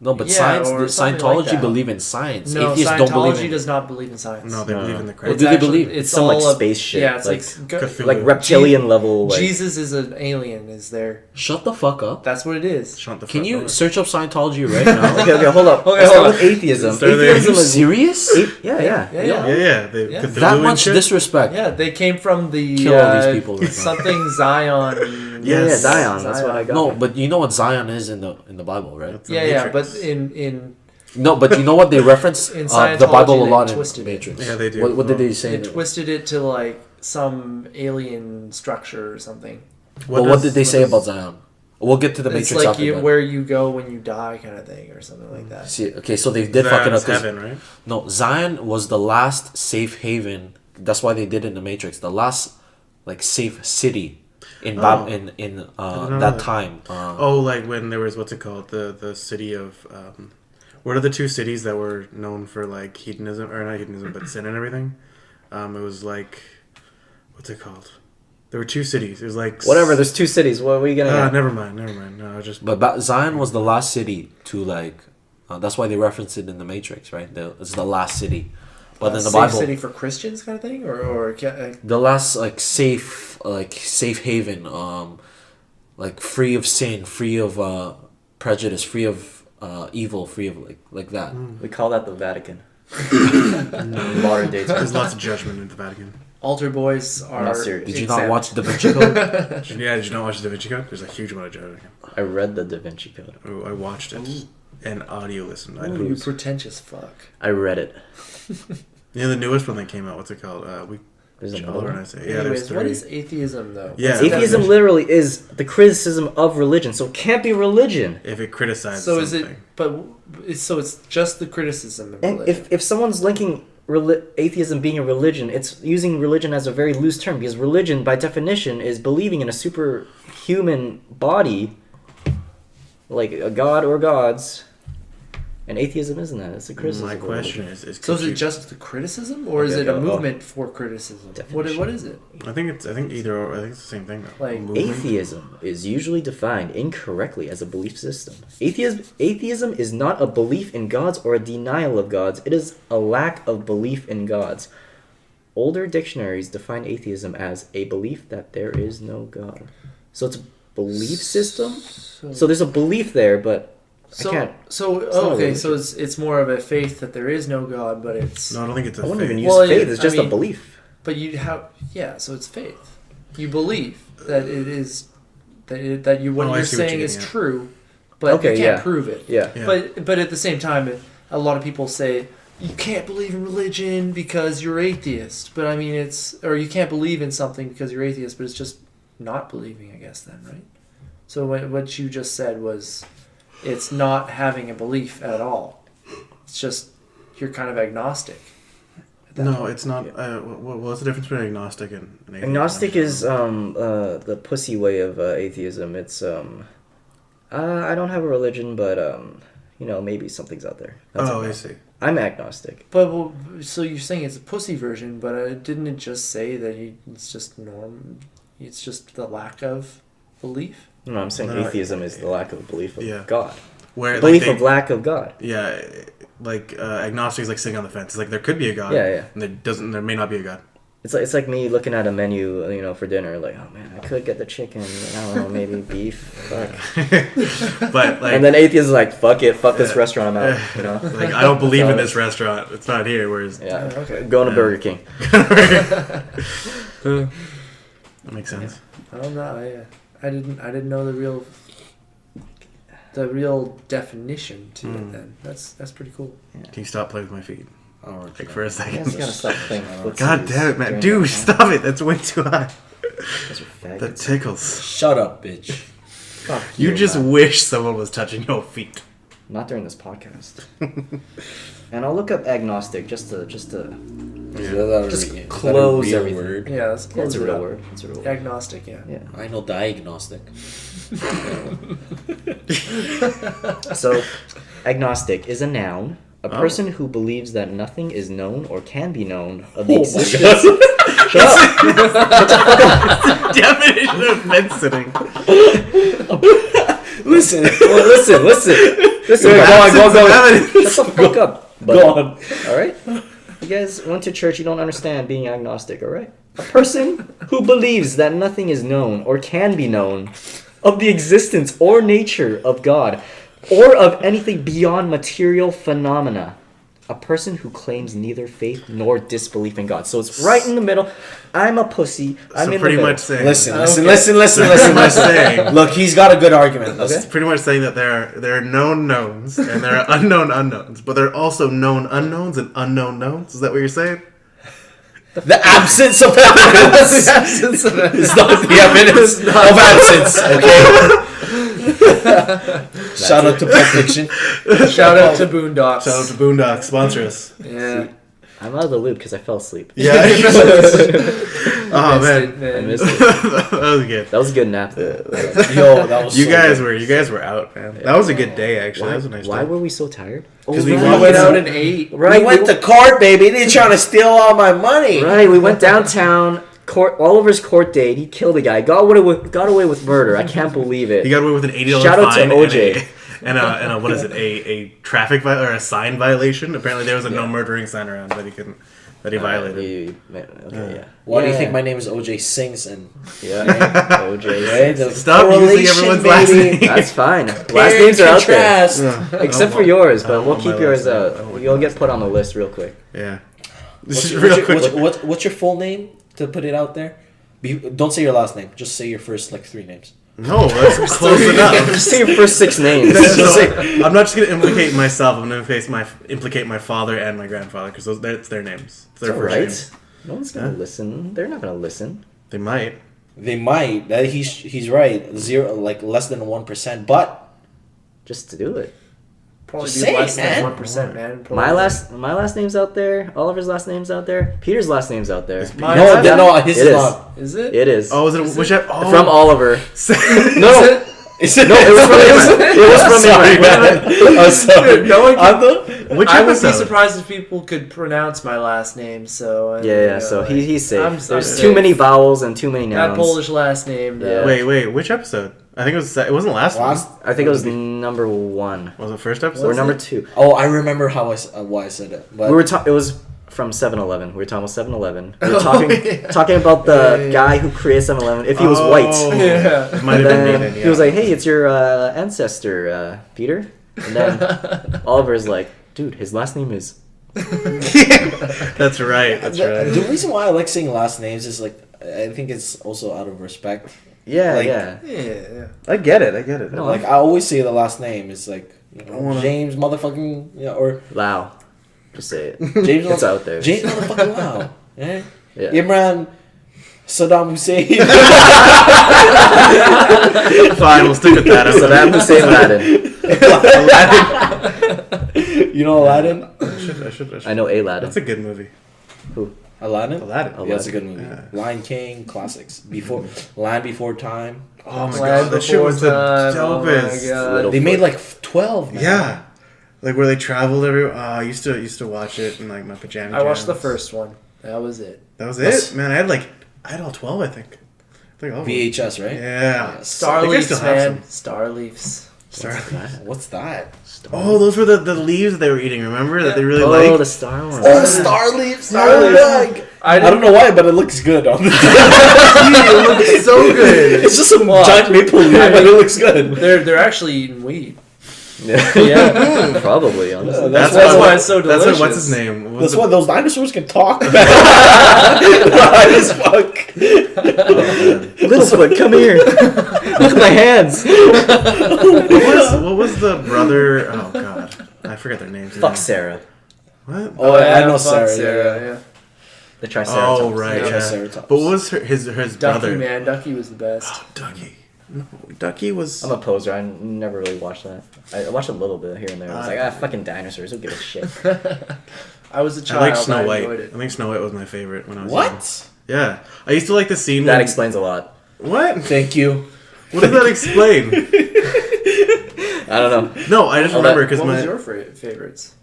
No, but Yeah, science. or something like Scientology that. believe in science. No, Atheists Scientology don't believe in. does not believe in science. No, they No, believe no. in the What Christ. do they believe? It's Some, all like, up- space shit, Yeah, it's like Cthulhu. like reptilian level. Like, Jesus is an alien. Is there? Shut the fuck up. That's what it is. Shut the Can fuck you up. search up Scientology right now? okay, hold up. Okay, Let's hold start on. with atheism. Start there. Are Atheism you is serious? yeah. Yeah, Yeah, yeah. They, Yeah. Cthulhu That and much shit? disrespect. Yeah, they came from the Kill all these people right now. something Zion. Yeah, Yes. Zion. That's what I got. No, but you know what Zion is in the Bible, right? That's the Yeah, yeah, Matrix. but in No, but you know what they reference In the Scientology, Bible a they lot in twisted it. Matrix. Yeah, they do. What did they say? they twisted it to like some alien structure or something. What does- did they say does- about Zion? We'll get to the It's Matrix like after that. where you go when you die, kind of thing, or something like that. See, okay, so they did fuck it up. Zion's 'Cause- heaven, right? No, Zion was the last safe haven. That's why they did it in the Matrix. The last like safe city in Oh. in know that that. time. Oh, like when there was what's it called? The city of what are the two cities that were known for like hedonism or not hedonism but sin and everything? It was like what's it called? There were two cities. It was like Whatever. There's two cities. What are we gonna? never mind. No, I just But Zion was the last city to like. That's why they reference it in the Matrix, right? It's the last city. But in the Safe Bible, city for Christians, kind of thing, or the last like safe haven, like free of sin, free of prejudice, free of evil, free of like that. We call that the Vatican. Modern day there's terms. lots of judgment in the Vatican. altar boys are. Not serious. Did you not exempt. watch Da Vinci Code? Yeah, did you not watch the Da Vinci Code? There's a huge amount of judgment. I read the Da Vinci Code. Oh, I watched it and audio listened. I Ooh, didn't. you pretentious fuck. I read it. Yeah, the newest one that came out. What's it called? There's another Oliver and one. I say. Yeah, Anyways, there's what three. is atheism though? Yeah. What's the Atheism definition? literally is the criticism of religion, so it can't be religion. If it criticizes So is something. it? But so it's just the criticism of And religion. if someone's linking atheism being a religion, it's using religion as a very loose term because religion, by definition, is believing in a superhuman body, like a god or gods. And atheism isn't that? It's a criticism. My of question religion. is So is could it you- just the criticism, or is Okay, it a oh. movement for criticism? What is it? I think either or. I think it's the same thing though. Like, Movement. Atheism is usually defined incorrectly as a belief system. Atheism is not a belief in gods or a denial of gods. It is a lack of belief in gods. Older dictionaries define atheism as a belief that there is no God. So it's a belief system. So there's a belief there, but I can't. So not a okay, so religion. it's more of a faith that there is no God, but it's No, I don't think it's a I wouldn't faith. even use Well, faith. It's I just a mean- belief. but you have so it's faith. You believe that it is that you what Oh, I you're see what you're saying is getting at. true, but Okay, you can't yeah. prove it. Yeah. Yeah. But at the same time, a lot of people say you can't believe in religion because you're atheist. But I mean, or you can't believe in something because you're atheist, but it's just not believing, I guess. Then, right? So what you just said was, it's not having a belief at all. It's just you're kind of agnostic. at that No, point. it's not. What's the difference between agnostic and atheist? Agnostic is the pussy way of atheism. It's I don't have a religion, but maybe something's out there. That's Oh, it. I see. I'm agnostic. But well, so you're saying it's a pussy version, but didn't it just say that it's just norm? It's just the lack of belief. No, I'm saying No, atheism is the lack of belief of Yeah. God. Where Belief like, of lack of God. Yeah, like agnostic is like sitting on the fence. It's like there could be a god. Yeah, yeah. And there may not be a god. It's like me looking at a menu, for dinner. Like, oh man, I could get the chicken. I don't know, maybe beef. Fuck. But like, And then atheist is like, fuck it, fuck this restaurant, I'm out. You know. like I don't believe in So- this restaurant. It's not here. Whereas Yeah. Okay. Going to Burger King. that makes sense. I don't know. I didn't know the real definition to it. Then that's pretty cool. Can you stop playing with my feet? Oh, Like for a You second. guys gotta stop playing. God damn it, man! Dude, stop it! That's way too high. That That tickles. Shut up, bitch. Fuck You just man. wish someone was touching your feet. Not during this podcast. And I'll look up agnostic just to. Just close everything. word. Yeah, let's Yeah, close it's a it real up. word. It's a real word. Agnostic. Yeah. Yeah. I know diagnostic. So, agnostic is a noun. A person who believes that nothing is known or can be known of the existence. Shut up! Definition of fence sitting. Listen, listen. Go Absence of on. evidence. Shut the fuck up. Go on. All right. You guys went to church. You don't understand being agnostic. All right. A person who believes that nothing is known or can be known of the existence or nature of God or of anything beyond material phenomena. A person who claims neither faith nor disbelief in God. So it's right in the middle. I'm a pussy. I'm So in pretty the middle. much saying. Listen. pretty much saying. Look, he's got a good argument. It's pretty much saying that there are known knowns and there are unknown unknowns, but there are also known unknowns and unknown knowns. Is that what you're saying? The absence of evidence. The absence of It's not the evidence of absence. Okay. Shout out to Pulp Fiction. Shout out to Boondocks. Shout out to Boondock, sponsor us. Yeah. I'm out of the loop because I fell asleep. Yeah. Oh man, I missed it. that was good. That was a good nap. Though. Yo, that was You so guys good. were out, man. That was a good day actually. Why, That was a nice why day. were we so tired? 'Cause we We went out and ate. Right, We went to court, baby. They're trying to steal all my money. Right, we went downtown. Oliver's court date. He killed a guy. Got away with murder. I can't believe it. He got away with an $80 Shout out to fine OJ. and a what is it? A traffic or a sign violation. Apparently there was a no murdering sign around that he violated. Okay, Why do you Yeah. think my name is OJ Simpson? yeah. OJ. Right? The Stop using correlation, everyone's last baby. name. That's fine. Last Compare names are and out there. contrast. Except I for don't yours, want- I but don't we'll want keep my yours last name. I out. don't want You'll my get put on the list real quick. Yeah. What's Real your, quick. what's your full name to put it out there? Don't say your last name. Just say your first like 3 names. No, that's close enough. Just say your first 6 names. I'm not just gonna implicate myself. I'm gonna implicate my father and my grandfather because it's their names. It's their All first right. names. No one's gonna listen. They're not gonna listen. They might. They might. That he's right. Less than 1%. But Just to do it. Probably Just be say less it, than man. 1%, man. My last name's out there. Oliver's last name's out there. Peter's last name's out there. Mine no, is- his It is is. not. Is it? It is. Oh, was it which? Oh, From Oliver. no. No, Is no, it was from Imran. It was from Sorry, Imran. man. I'm sorry. No one can- Which I would be episode? surprised if people could pronounce my last name. So Yeah. So he's safe. I'm There's safe. too many vowels and too many That nouns. Polish last name. Though. Yeah. Wait, which episode? I think it wasn't last one. I think it was number 1 Was it first episode? or number 2. Oh, I remember why I said it. But It was from 7-Eleven. We were talking about 7-Eleven. We were talking about the Yeah. guy who created 7-Eleven. If he was Oh. white. Yeah. It might And have been then Nathan, yeah. he was like, "Hey, it's your ancestor, Peter." And then Oliver's like, "Dude, his last name is." That's right. That's right. the reason why I like saying last names is like I think it's also out of respect. Yeah, Like- yeah. Yeah. I get it. No, Like I always say the last name. It's like wanna- James motherfucking or Lau. Just say it. James. It's out there. James motherfucking Lau. Eh? Yeah. Imran Saddam Hussein. Fine, we'll stick with that. Saddam Hussein Laden. You know Aladdin? I should. I know Aladdin. That's a good movie. Who? Aladdin? Aladdin. Yeah, it's a good movie. Yeah. Lion King, classics. Land Before Time. Oh my Land god, that shit Before was the Time, oh my dopest. God. They made like 12, man. Yeah, like where they traveled everywhere. I used to watch it in like my pajamas. I watched the first one. That was it. That was That's- it, man. I had all 12, I think. I think all of them. VHS, right? Yeah. Starleafs, still have man. Starleafs. Starleaf. What's that? Oh, those were the leaves that they were eating. Remember that they really Oh, liked. the Star Wars. Oh, Starleaf! Starleaf. I don't know why, but it looks good on the It looks so good. It's just some giant maple leaf, but it looks good. They're actually eating weed. Yeah, probably. Honestly, That's That's why it's so That's delicious. what's his name? What was That's the- why those dinosaurs can talk. High as fuck. Littlefoot, come here. Look at my hands. what was the brother? Oh god, I forget their names. Fuck Sarah. What? Oh, I know fuck Sarah. yeah. The Triceratops. Oh right, Yeah. yeah. Triceratops. But what was his Ducky, brother? man. Ducky was the best. Ducky. No, Ducky was. I'm a poser. I never really watched that. I watched a little bit here and there. I was like, fucking dinosaurs. Who gives a shit? I was a I child. like Snow White. enjoyed I it. think Snow White was my favorite when I was young. What? Yeah, I used to like the scene. That when, explains a lot. What? Thank you. What does that explain? I don't know. No, I just Oh, remember that- because What was my your favorites?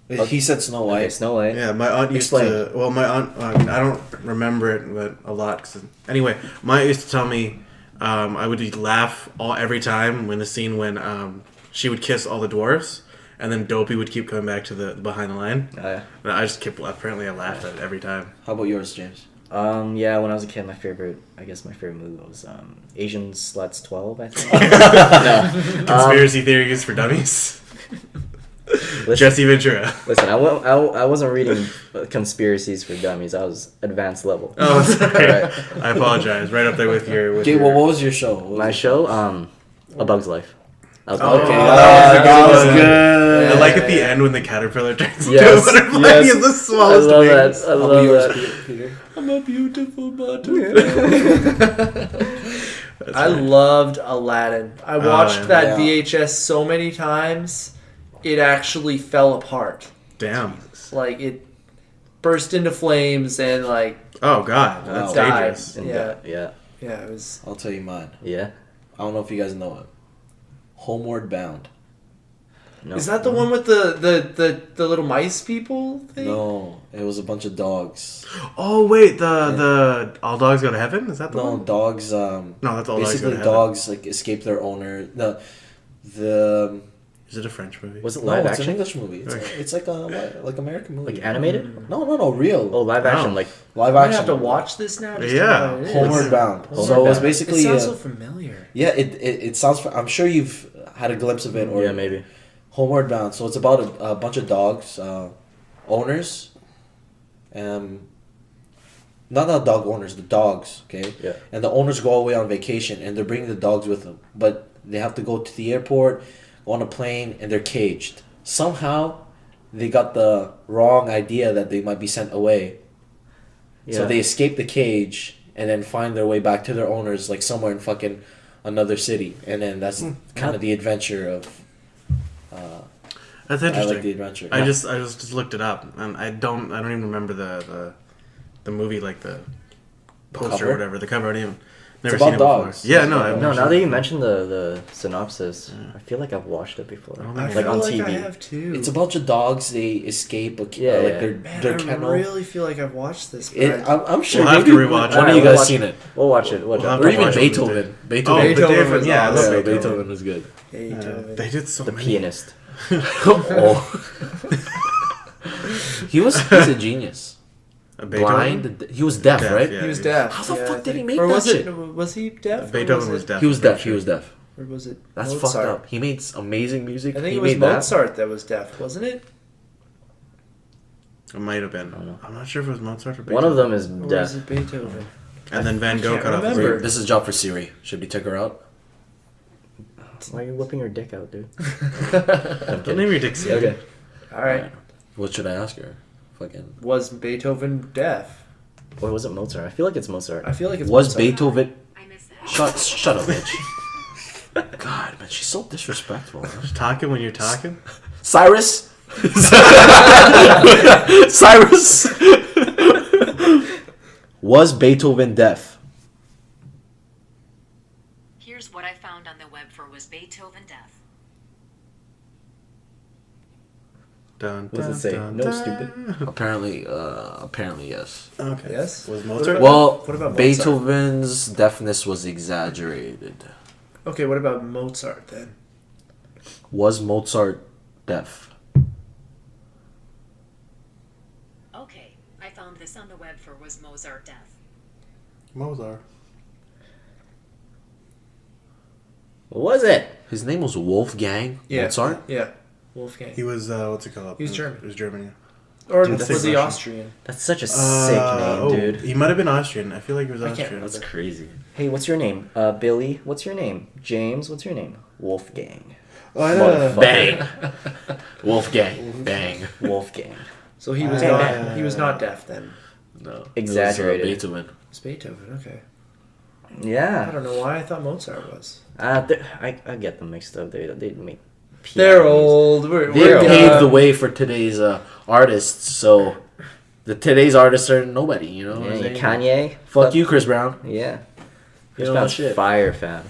He said Snow White. Okay, Snow White. yeah my aunt used Explain. to. Well, my aunt. I mean, I don't remember it, but a lot. Anyway, my aunt used to tell me. I would laugh every time when the scene when she would kiss all the dwarves, and then Dopey would keep coming back to the behind the line. Oh, yeah. And I just kept. Apparently, I laughed at it every time. How about yours, James? Yeah, when I was a kid, my favorite movie was Asian Sluts 12, I think. no. Conspiracy theories for dummies. Listen, Jesse Ventura. listen, I wasn't reading conspiracies for dummies. I was advanced level. Oh, sorry. Alright. I apologize. Right up there with your. With Okay, your... well, what was your show? What was My your show, A Bug's Life. That was Okay, my- that was good. good. I like at the Yeah. end when the caterpillar turns Yes, into a butterfly. yes. He has the I smallest love wings. that. I How about love yours, that. Peter? I'm a beautiful butterfly. I loved Aladdin. I watched yeah. that Yeah. VHS so many times, it actually fell apart. Damn. Like it burst into flames and like Oh God, that's Wow. died. dangerous. And Yeah, yeah. yeah, it was. I'll tell you mine. Yeah. I don't know if you guys know it. Homeward Bound. No. Is that the one with the little mice people thing? No, it was a bunch of dogs. Oh wait, the All Dogs Go to Heaven? Is that the No, one? dogs. No, that's All Dogs Go Basically, to Heaven. dogs like escape their owner. The Is it a French movie? Was it no, live it's an action? English movie. It's like a American movie. Like animated? No, real. Oh, live action. Wow. Like Live I action. have to watch this now. Just Yeah. to know what it is. Homeward Bound. Homeward So it's Bound. basically It sounds so familiar. yeah. It sounds. I'm sure you've had a glimpse of it. Or yeah, maybe. Homeward Bound. So it's about a bunch of dogs, owners, not the dog owners, the dogs. Okay. Yeah. And the owners go away on vacation, and they're bringing the dogs with them, but they have to go to the airport, go on a plane, and they're caged. Somehow, they got the wrong idea that they might be sent away. Yeah. So they escape the cage and then find their way back to their owners, like somewhere in fucking another city, and then that's kind of the adventure of. That's I interesting. like the adventure. I just looked it up, and I don't even remember the movie, like the poster cover? or whatever. The cover, I don't even never about seen it before. dogs. Yeah, It's no, about I've dogs. No, never now seen that it. you mentioned the synopsis, I feel like I've watched it before. I I Like feel on like TV. I have too. It's a bunch of dogs. They escape. Yeah, like yeah. Man, their I kennel. really feel like I've watched this. But It, I'm sure We'll have to maybe rewatch one it. of you Alright, we'll guys watch seen it. We'll watch it. Watch We'll it. have Or to even watch it. Beethoven. Oh, Beethoven. Beethoven Beethoven, yeah, I love awesome. Beethoven. was good. Beethoven. They did so The many. pianist. He's a genius. Beethoven? Blind. He was deaf, Deaf, right? yeah. He was deaf. How the yeah, fuck I did he think. make or that was shit? It, was he deaf? or Beethoven was was it, deaf. He was I'm pretty deaf. He sure. was deaf. Or was it That's Mozart? fucked up. He made amazing music. I think he it was made that. Mozart that was deaf, wasn't it? It might have been. know. I'm not sure if it was Mozart or Beethoven. One of them is Or was deaf. it Beethoven? And then Van Gogh can't cut off his remember. ear. This is a job for Siri. Should we take her out? Why are you whipping your dick out, dude? Don't name your dick Siri. Okay. All right. What should I ask her? Fucking. Was Beethoven deaf? Or was it Mozart? I feel like it's Mozart. I feel like it's Was Mozart. Beethoven? I miss that. Shut up, bitch. God, man, she's so disrespectful. Man. Just talking when you're talking. Cyrus. Cyrus. Was Beethoven deaf? Here's what I found on the web for was Beethoven deaf. Dun, What does it dun, say? dun, No, dun. stupid. apparently yes. Okay. Yes? Was Mozart? Well, What about Mozart? Beethoven's deafness was exaggerated. Okay, what about Mozart then? Was Mozart deaf? Okay, I found this on the web for was Mozart deaf. Mozart. What was it? His name was Wolfgang Mozart. Yeah, Wolfgang. He was what's it called? He was German. He was German. Yeah. Or Dude, or that's the Russian. Austrian. That's such a sick name, dude. He might have been Austrian. I feel like he was I can't Austrian. remember. Crazy. Hey, what's your name? Billy. What's your name? James. What's your name? Wolfgang. Oh, I know. Motherfucker. Bang. Wolfgang. Bang. Wolfgang. So he was not deaf then. No. Exaggerated. It was, Beethoven. It's Beethoven. Okay. I Yeah. don't know why I thought Mozart was. I get them mixed up. They make. They're piano music. old. They They're paved the way for today's artists. So today's artists are nobody. You know. what I'm Yeah, saying? Kanye. Fuck you, Chris Brown. Yeah. You Chris know Brown's shit. fire fan.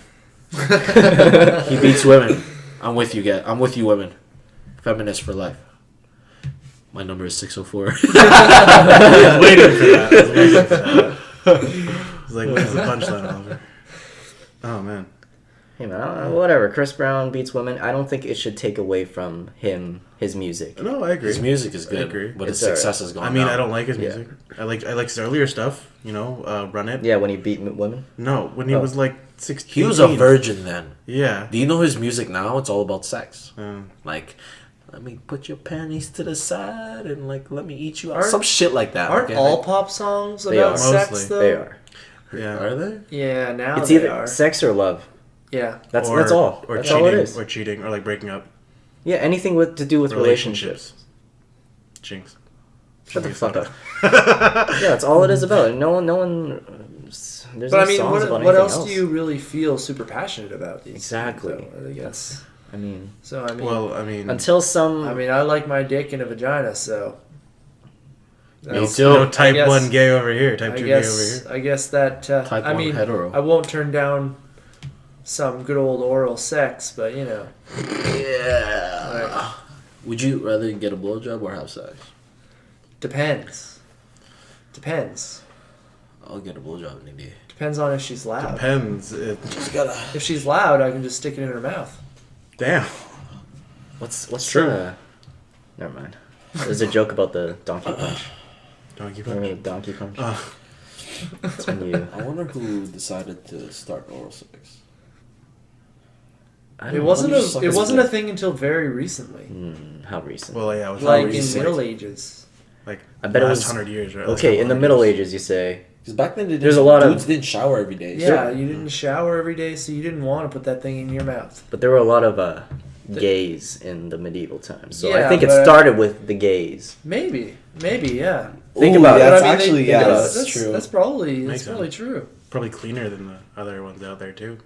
He beats women. I'm with you, guys. I'm with you, women. Feminists for life. My number is 604. I was waiting for that. It's like, when's the punchline, Oliver? Oh, man. Hey man, whatever. Chris Brown beats women. I don't think it should take away from his music. No, I agree. His music is good, I agree. but his It's success is gone. I mean, down. I don't like his Yeah. music. I like his earlier stuff. You know, Run It. Yeah, when he beat women. No, when he Oh. was like 16. He was a virgin then. Yeah. Do you know his music now? It's all about sex. Um, Like, let me put your panties to the side and like let me eat you out. Aren't- Some shit like that. Aren't okay? all pop songs They about are. sex Mostly. though? They are. yeah. Are they? Yeah, now It's they either are. sex or love. Yeah. That's Or- all. Or That's cheating. all it is. Or cheating. Or like breaking up. Yeah, anything to do with relationships. Jinx. Shut the fuck up. Yeah, that's all it is about. No one. There's But no I mean, songs about what anything else do you really feel super passionate about these? Exactly. things, though? I guess. I mean, So I mean, Well, I mean. until some. I like my dick in a vagina, so. no, too. no type I guess- 1 gay over here. Type I 2 guess gay over here. I guess that Type I 1 mean hetero. I won't turn down some good old oral sex, but you know. Yeah. Would you rather get a blowjob or have sex? Depends. I'll get a blowjob any day. Depends on if she's loud. Depends. Just gotta. If she's loud, I can just stick it in her mouth. Damn. What's true. Never mind. There's a joke about the donkey punch. Donkey Remember the punch. donkey punch? Oh. It's when you. I wonder who decided to start oral sex. I don't It know. wasn't you suck a his it wasn't a dick? thing until very recently. How recent? Well, yeah. It was Like probably in recent. Middle Ages. Like, I bet it last was 100 years, right? Last Okay, in the 100 Middle years. Ages, you say. Because back then, There's a lot of- dudes didn't shower every day. Yeah, you didn't shower every day, so you didn't want to put that thing in your mouth. But there were a lot of gays in the medieval times. So I Yeah, think it but- started with the gays. Maybe, yeah. Think Ooh, about it. that's But I mean, actually they- yeah, that's, that's true. That's probably Makes probably sense. true. Probably cleaner than the other ones out there, too.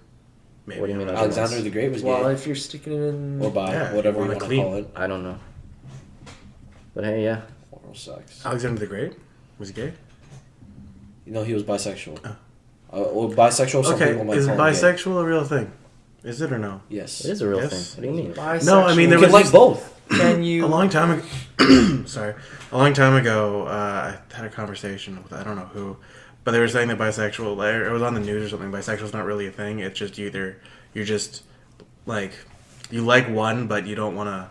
Maybe. What do you mean, I don't know. Alexander the Great was gay, Well, if you're sticking it in, or bi, Yeah, whatever you you wanna want to clean. call it. I don't know. But hey, yeah. Oral sex. Alexander the Great? Was he gay? You know, he was bisexual. Or bisexual. Some Okay, people might is call him gay. bisexual a real thing? Is it or no? Yes. It is a real Yes. thing. What do you mean? bisexual, No, I mean, You there can was like these- both. can A you? long time ago, sorry, a long time ago, I had a conversation with I don't know who, but they were saying that bisexual, it was on the news or something. Bisexual is not really a thing. It's just you're just like you like one, but you don't want to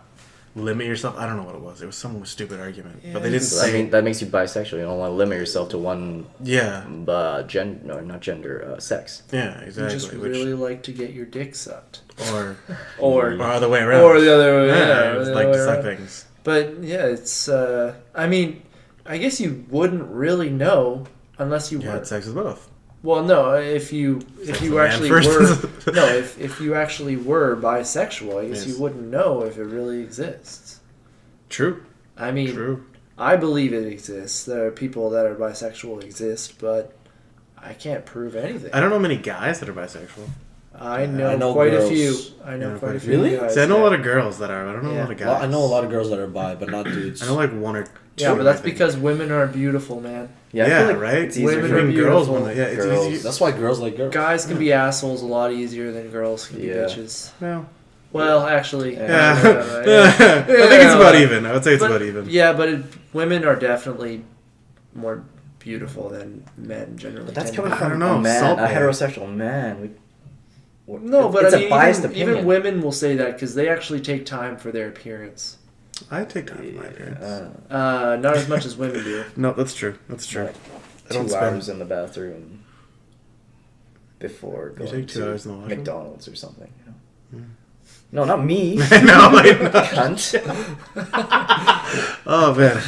limit yourself. I don't know what it was. It was some stupid argument, but they didn't So, I say. mean, that makes you bisexual. You don't want to limit yourself to one, Yeah, not gender, sex. yeah, You exactly. just really like to get your dick sucked, or or other way around. or the other way. yeah, Yeah, it was the like other to way suck around. things. But yeah, it's. I mean, I guess you wouldn't really know unless you You were. had sex with both. Well, no, if you Sex with a man actually first. were no, if you actually were bisexual, I guess Yes. you wouldn't know if it really exists. True. I mean, True. I believe it exists. There are people that are bisexual exist, but I can't prove anything. I don't know many guys that are bisexual. I know, I know quite girls. a few. I know Yeah, quite a few Really? guys. See, I know a yeah. lot of girls that are. I don't know a Yeah. lot of guys. Well, I know a lot of girls that are bi, but not dudes. I know like one or two. Yeah, but that's I think. because women are beautiful, man. Yeah, I Yeah, feel like right. It's easier Women for are Even girls beautiful. want to. Yeah, it's Girls. easy. That's why girls like girls. Guys can be assholes a lot easier than girls can be Yeah. bitches. Well, Well, actually, yeah. yeah. I think it's about even. I would say it's But- about even. Yeah, but women are definitely more beautiful than men generally. But that's tend to coming be. I from don't know, a man, salt a man. heterosexual man. No, but it's I mean, a biased even, opinion. even women will say that because they actually take time for their appearance. I take time for my appearance. Not as much as women do. No, that's true. That's true. Like, I don't 2 spend. hours in the bathroom before You going take 2 to hours in the washroom? McDonald's or something. You know? No, not me. no, I know. Cunt. Oh man.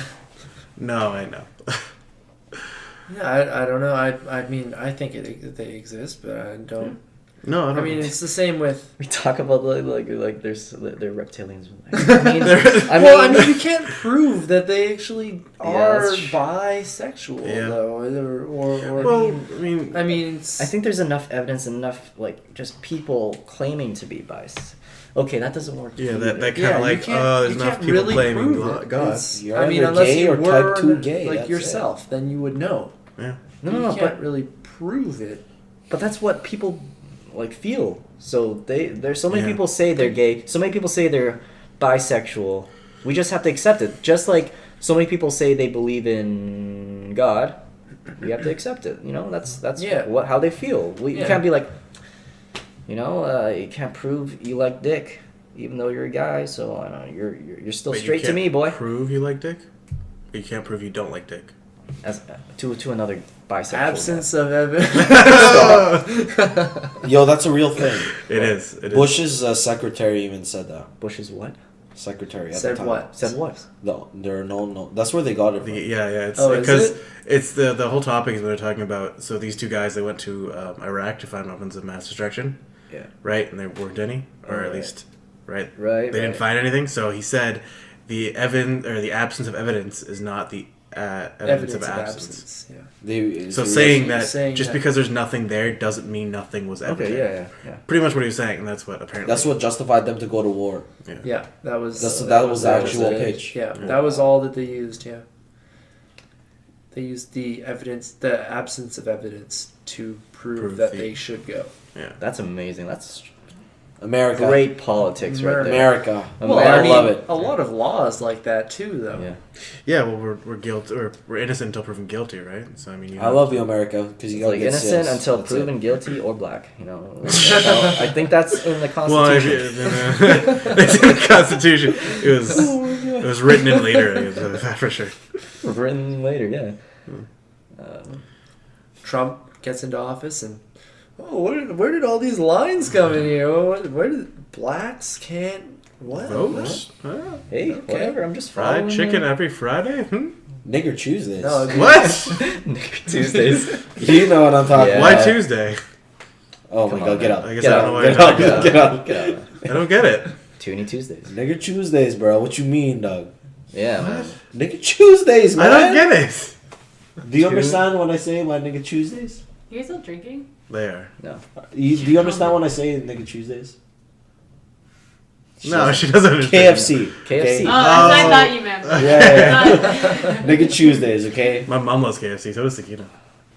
No, I know. Yeah, I don't know. I mean, I think they exist, but I don't. No, I I don't. mean, it's the same with. We talk about like there's they're reptilians. Well, I mean, you can't prove that they actually are that's true. bisexual, Yeah. though, or well, I mean, I mean, it's, I think there's enough evidence, enough like just people claiming to be biased. Okay, that doesn't work. yeah, either. that kind yeah, of you like, can't- oh, there's you enough can't people really blaming prove it. God. It's- You're I mean, either unless gay you or were type 2 gay, like that's yourself, then you would know. Yeah. No, you no, can't but really prove it. but that's what people like feel. So there's so many Yeah. people say they're gay. So many people say they're bisexual. We just have to accept it. Just like so many people say they believe in God, we have to accept it. You know, that's Yeah. what how they feel. You Yeah. can't be like, you can't prove you like dick, even though you're a guy. So I don't know, you're still Wait, you straight to can't me, boy. Prove you like dick? You can't prove you don't like dick. As to another bisexual. Absence of evidence. Yo, that's a real thing. It is. It is. Bush's secretary even said that. Bush's what? Secretary at Said the time. what? Said what? There are no. That's where they got it from. Yeah. It's Oh, is because it? it's the whole topic is what they're talking about. So these two guys, they went to Iraq to find weapons of mass destruction, Yeah. right? And there weren't any, or at Right. least, right? Right. They didn't find anything. So he said the the absence of evidence is not the evidence of absence. Yeah. So saying that saying just that- because there's nothing there doesn't mean nothing was ever Okay. there. Yeah. Pretty much what he was saying, and that's what apparently. That's what justified them to go to war. Yeah, that was That was the that was actual it. pitch. Yeah, that was all that they used. Yeah, they used the evidence, the absence of evidence, to prove that the- they should go. Yeah. That's amazing. That's America. great politics right there. America. Well, I I mean, love it. a lot of laws like that too, though. Yeah. Yeah, well, we're guilty, or we're innocent until proven guilty, right? So I mean, you I love you, America, because you It's gotta like get innocent sis. until That's proven it. guilty or black. You know. I think that's in the Well, Constitution. it's in the Constitution. It was written in later, I guess, for sure. Written later, yeah. Trump gets into office and where did all these lines come in here? Where did blacks can't what? Votes? Hey, Okay. whatever. I'm just following. Fried chicken every Friday? Nigger Tuesdays. No, What? Tuesdays. You know what I'm talking Yeah. Why about. Tuesday? Oh Come my god, on, get man. up. I guess Get I don't out, know why get you're out, talking get about out, get out, get out. I don't get it. Toonie Tuesdays. Nigger Tuesdays, bro. What you mean, dog? Yeah, man. Nigger Tuesdays, man. I don't get it. Do you understand when I say my nigga Tuesdays? You guys still drinking? They are. No. Do you understand when I say nigga Tuesdays? No, she doesn't understand. KFC. KFC. Oh, Okay? I thought you meant. Yeah. Nigga Tuesdays, okay? My mom loves KFC, so does Sakina.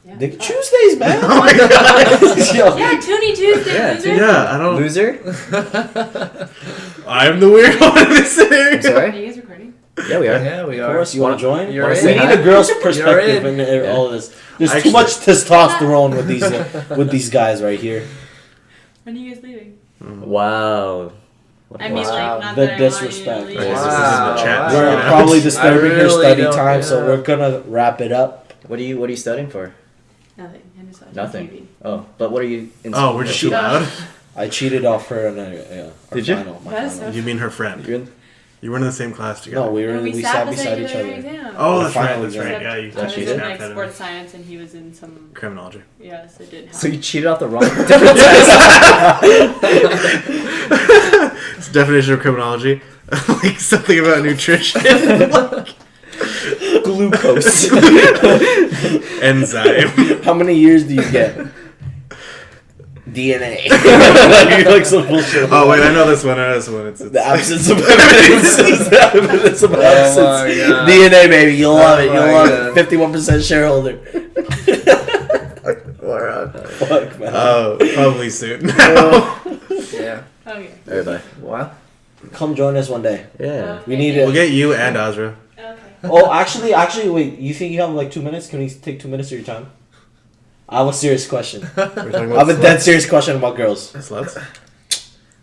Yeah. Nigga Tuesdays, man. Oh my god. Yo. Yeah, Toonie Tuesday. Yeah, loser. Yeah, I don't. Loser? I'm the weird one in this I'm scenario. sorry? Are you guys recording? Yeah, we are. Yeah, we Of are. course, you want to join? You're We in. need a girl's You're perspective in. in all of this. There's Actually- too much testosterone with these guys right here. When are you guys leaving? Wow. What I mean, Wow. like, not The that disrespect. I want you to Right, leave. this is the chat. Wow. We're Yeah. probably disturbing I her really study don't- time, so yeah. we're gonna wrap it up. What are you studying for? Nothing. I just watched Nothing. TV. Oh, but what are you in Oh, school we're for? just too loud. I cheated off her and our Did you? final. My That's final. You mean her friend? You're in- You were in the same class together. No, we And we sat beside each other. Exam. Oh, The that's right. final That's right. exam. Yeah, you I was she in did? like Snapchatted sports me. science, and he was in some. Criminology. Yes, it did help. So you cheated off the wrong different test. It's the definition of criminology. Like something about nutrition. Glucose. Enzyme. How many years do you get? DNA. Like, like some bullshit. Oh wait, I know this one. It's The absence of evidence. The evidence of Oh absence. my God. DNA, baby. You'll love it. You'll my love God. it. 51% shareholder. Fuck, man. Oh, probably soon. Yeah. Okay. Alright, bye. Wow. Come join us one day. Yeah. We need We'll it. get you and Azra. Okay. Oh, actually, wait. You think you have like 2 minutes? Can we take 2 minutes of your time? I have a serious question. We're talking I about have a dead serious question about girls. sluts.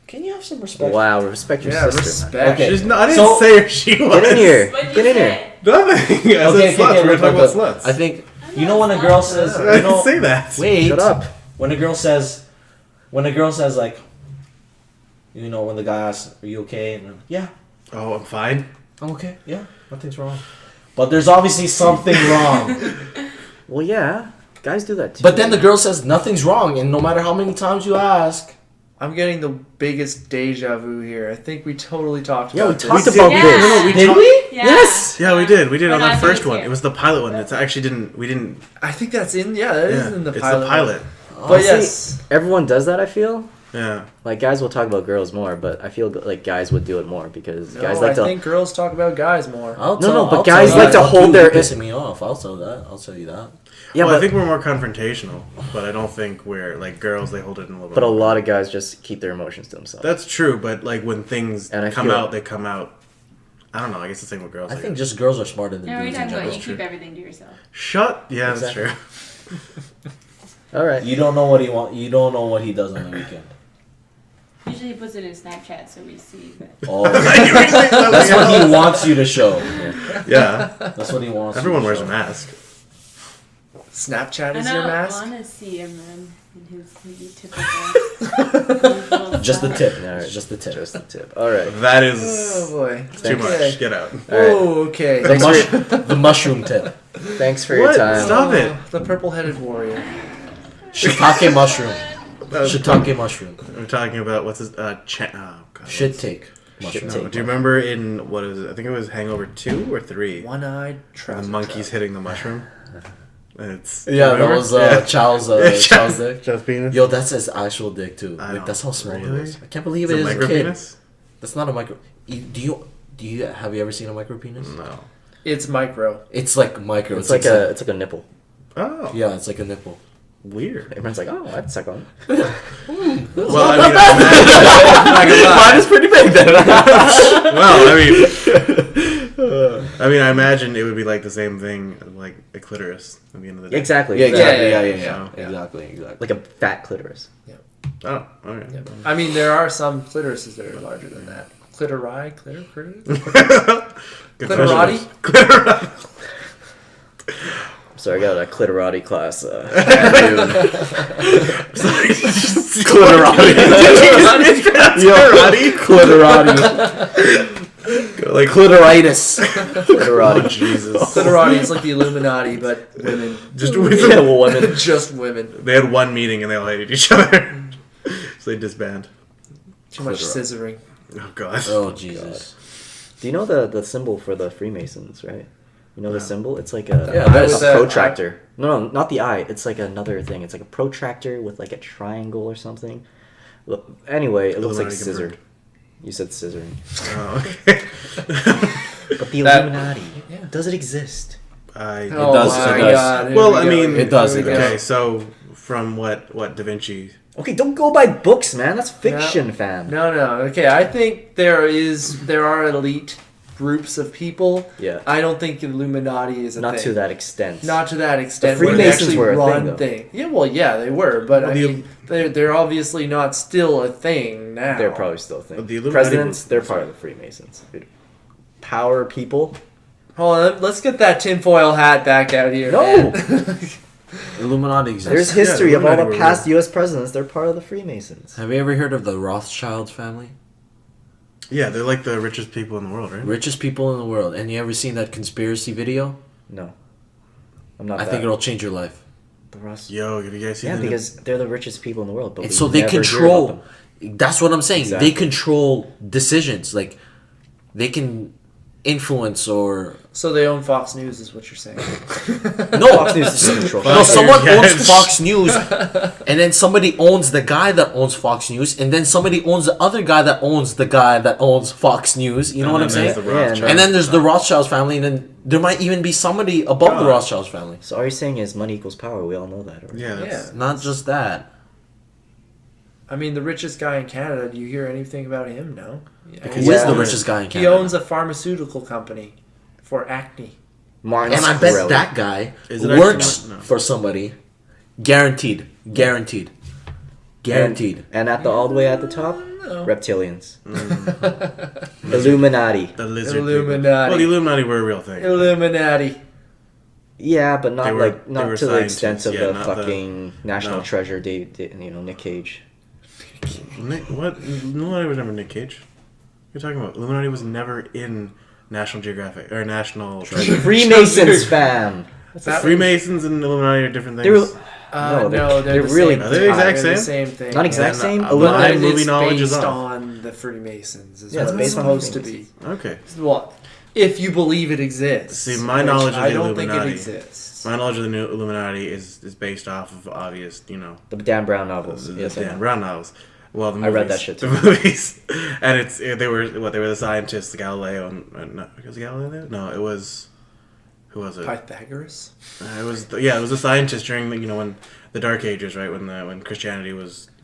Can you have some respect? Wow, respect your Yeah, sister. respect. Okay. She's not, I didn't So- say she was. Get in here. What'd you Get in say? here. Nothing. I said sluts. We were talking about sluts. I think you know when a girl says, I you didn't know, say that. wait, Shut up. when a girl says like, you know, when the guy asks, "Are you okay?" and I'm like, yeah, Oh, I'm fine. I'm okay. Yeah, nothing's wrong. But there's obviously something wrong. Well, yeah. Guys do that too. But then the girl says nothing's wrong, and no matter how many times you ask, I'm getting the biggest deja vu here. I think we totally talked Yeah, about we this. talked did. about Yeah. this. No, we did talked- we? Yeah. Yes! Yeah, we did. We did on When the I first was one. here. It was the pilot one. It's actually we didn't. I think that's in. Yeah, that is Yeah, in the it's pilot. the pilot. But Honestly, yes, Everyone does that, I feel. Yeah. Like, guys will talk about girls more, but I feel like guys would do it more because guys no, like I to... think girls talk about guys more. I'll No, no, but I'll guys tell like you to that. hold Fuck their- you, you're pissing me off. I'll tell that. I'll tell you that. Yeah, well, I but, think we're more confrontational, but I don't think we're like girls. They hold it in a little bit. but a more. lot of guys just keep their emotions to themselves. That's true, but like when things And I come feel- out, they come out. I don't know. I guess the same with girls. I think guess. just girls are smarter than No, we're dudes in talking about general. you keep everything to yourself. Shut. Yeah, Exactly. that's true. All right. You don't know what he want. You don't know what he does on the weekend. Usually he puts it in Snapchat so we see that. Oh, that's what he wants you to show. Yeah. That's what he wants. Everyone you to wears a show. mask. Snapchat I is your don't mask. want to see him then in his typical. Just the tip. All right. Just the tip. Just the tip. All right. That Oh is boy. too much. Get out. All right. Oh, okay. The, the mushroom tip. Thanks for your What? time. Stop it. The purple-headed warrior. Shiitake mushroom. That was- Shiitake mushroom. We're talking about what's his oh god. Shit take. Mushroom. Shit take. Do you remember in what is it? I think it was Hangover 2 or 3. One-eyed When trouser. the monkey's hitting the mushroom. It's Yeah, that remember? was Yeah. Chow's Chow's dick. Chow's penis. Yo, that's his actual dick too. I Like, know. that's how small Really? it is. I can't believe Is it it is a micro kid. penis? That's not a micro. Do you have you ever seen a micro penis? No. It's micro. It's like micro. It's like a nipple. Oh. yeah, it's like a nipple. Weird. Everyone's like, oh, I'd suck on. Well, I mean, I imagine, Mine is pretty big then. I mean, I imagine it would be like the same thing, like a clitoris at the end of the day. Exactly. Yeah, exactly. Yeah, Yeah, yeah, yeah, yeah. Exactly. Like a fat clitoris. Oh, alright. I mean, there are some clitorises that are larger than that. Clitori? Good Clitorati? Clitorati. So I got a clitorati class. Clitorati? Clitorati. Like Clitoritis. Clitorati. Jesus. Clitorati is like the Illuminati, but women. Just Yeah, well, women. Just women. They had one meeting and they all hated each other. So they disband. Too much scissoring. Oh god. Oh Jesus. Do you know the symbol for the Freemasons, right? You know the symbol? It's like a, Yeah, a that's- protractor. No, not the eye. It's like another thing. It's like a protractor with like a triangle or something. Look, anyway, it looks like Illuminati scissor. confirmed. You said scissoring. Oh, okay. But the That- Illuminati, does it exist? I Oh does, my it does. god. here Well, we I go. mean, It does, Here it we does. go. Okay, so from what Da Vinci? Okay, don't go by books, man. That's fiction, fam. No. Okay, I think there are elite groups of people. Yeah. I don't think Illuminati is a Not thing. to that extent. Not to that extent. The where they Freemasons actually were a run thing, though. things. Yeah, well, yeah, they were, but Well, I the- mean, they're obviously not still a thing now. They're probably still a thing. The Illuminati Presidents, were- they're part of the Freemasons. Dude. Power people. Hold on, let's get that tinfoil hat back out here. No! man. Illuminati exists. There's history of all Illuminati the were past U.S. presidents. They're part of the Freemasons. Have you ever heard of the Rothschild family? Yeah, they're like the richest people in the world, right? Richest people in the world. And you ever seen that conspiracy video? No. I'm not I that. think it'll change your life. The Ross. Yo, have you guys seen Yeah, the because they're the richest people in the world. But And we so they never hear about control. them. That's what I'm saying. Exactly. They control decisions. Like, they can influence or So they own Fox News, is what you're saying. no. Fox News is so control. No, someone Yeah. owns Fox News, and then somebody owns the guy that owns Fox News, and then somebody owns the other guy that owns the guy that owns Fox News. You know what I'm saying? The Yeah, Rothschilds. And then there's the Rothschilds family, and then there might even be somebody above the God. Rothschilds family. So all you're saying is money equals power. We all know that. Right? Yeah, that's, Not just that. I mean, the richest guy in Canada, do you hear anything about him? No. Because Who is Yeah. the richest guy in He Canada? owns a pharmaceutical company for acne. Martin And I bet Shkreli. that guy Is it works actually- no. for somebody. Guaranteed. Guaranteed. Guaranteed. And at the all the way at the top, No. reptilians, Illuminati. the lizard Illuminati. people. Well, the Illuminati were a real thing. Illuminati. Yeah, but not They were- like they not were to the extent scientists, of yeah, the not the- fucking national no. treasure, Nick Cage. Nick, what? Illuminati was never Nick Cage. What are you talking about? Illuminati was never in National Geographic or National Treasure. Freemasons, fam. That- Freemasons and Illuminati are different They were things. No, no, they're the really same Are they the thing. exact They're the same? same thing. not exact Yeah, same. no, Illuminati. my movie It's knowledge is based off. on the Freemasons. Is Yeah, it's what based on supposed to Freemasons. be. Okay. Well, if you believe it exists. See, my which knowledge of I the don't think it Illuminati- exists. My knowledge of the new Illuminati is based off of obvious, The Dan Brown novels. the Yes, I Dan know. Brown novels. Well, the I movies, read that shit The too. movies, and they were the scientists, Galileo, and no, was it Galileo there? No, it was who was it? Pythagoras. It was the scientist during when the Dark Ages, right? When Christianity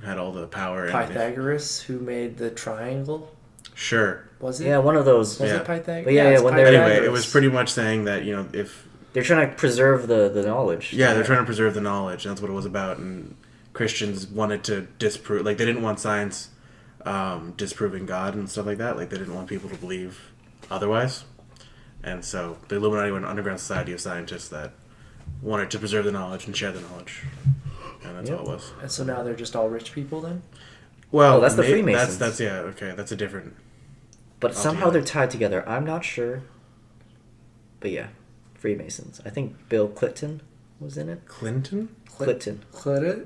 had all the power. And Pythagoras, who made the triangle. Sure. Was it? Yeah, one of those. Was Yeah. it Pythagoras? But yeah, it's when they're- Anyway, it Pythagoras. was pretty much saying that if They're trying to preserve the knowledge. they're trying to preserve the knowledge. That's what it was about, and Christians wanted to disprove. Like they didn't want science disproving God and stuff like that. Like they didn't want people to believe otherwise. And so the Illuminati were an underground society of scientists that wanted to preserve the knowledge and share the knowledge. And that's all it was. And so now they're just all rich people then? Well, Oh, that's the Freemasons. That's okay. That's a different. But somehow Altogether. they're tied together. I'm not sure. But yeah, Freemasons. I think Bill Clinton was in it. Clinton? Clinton. Clitoris?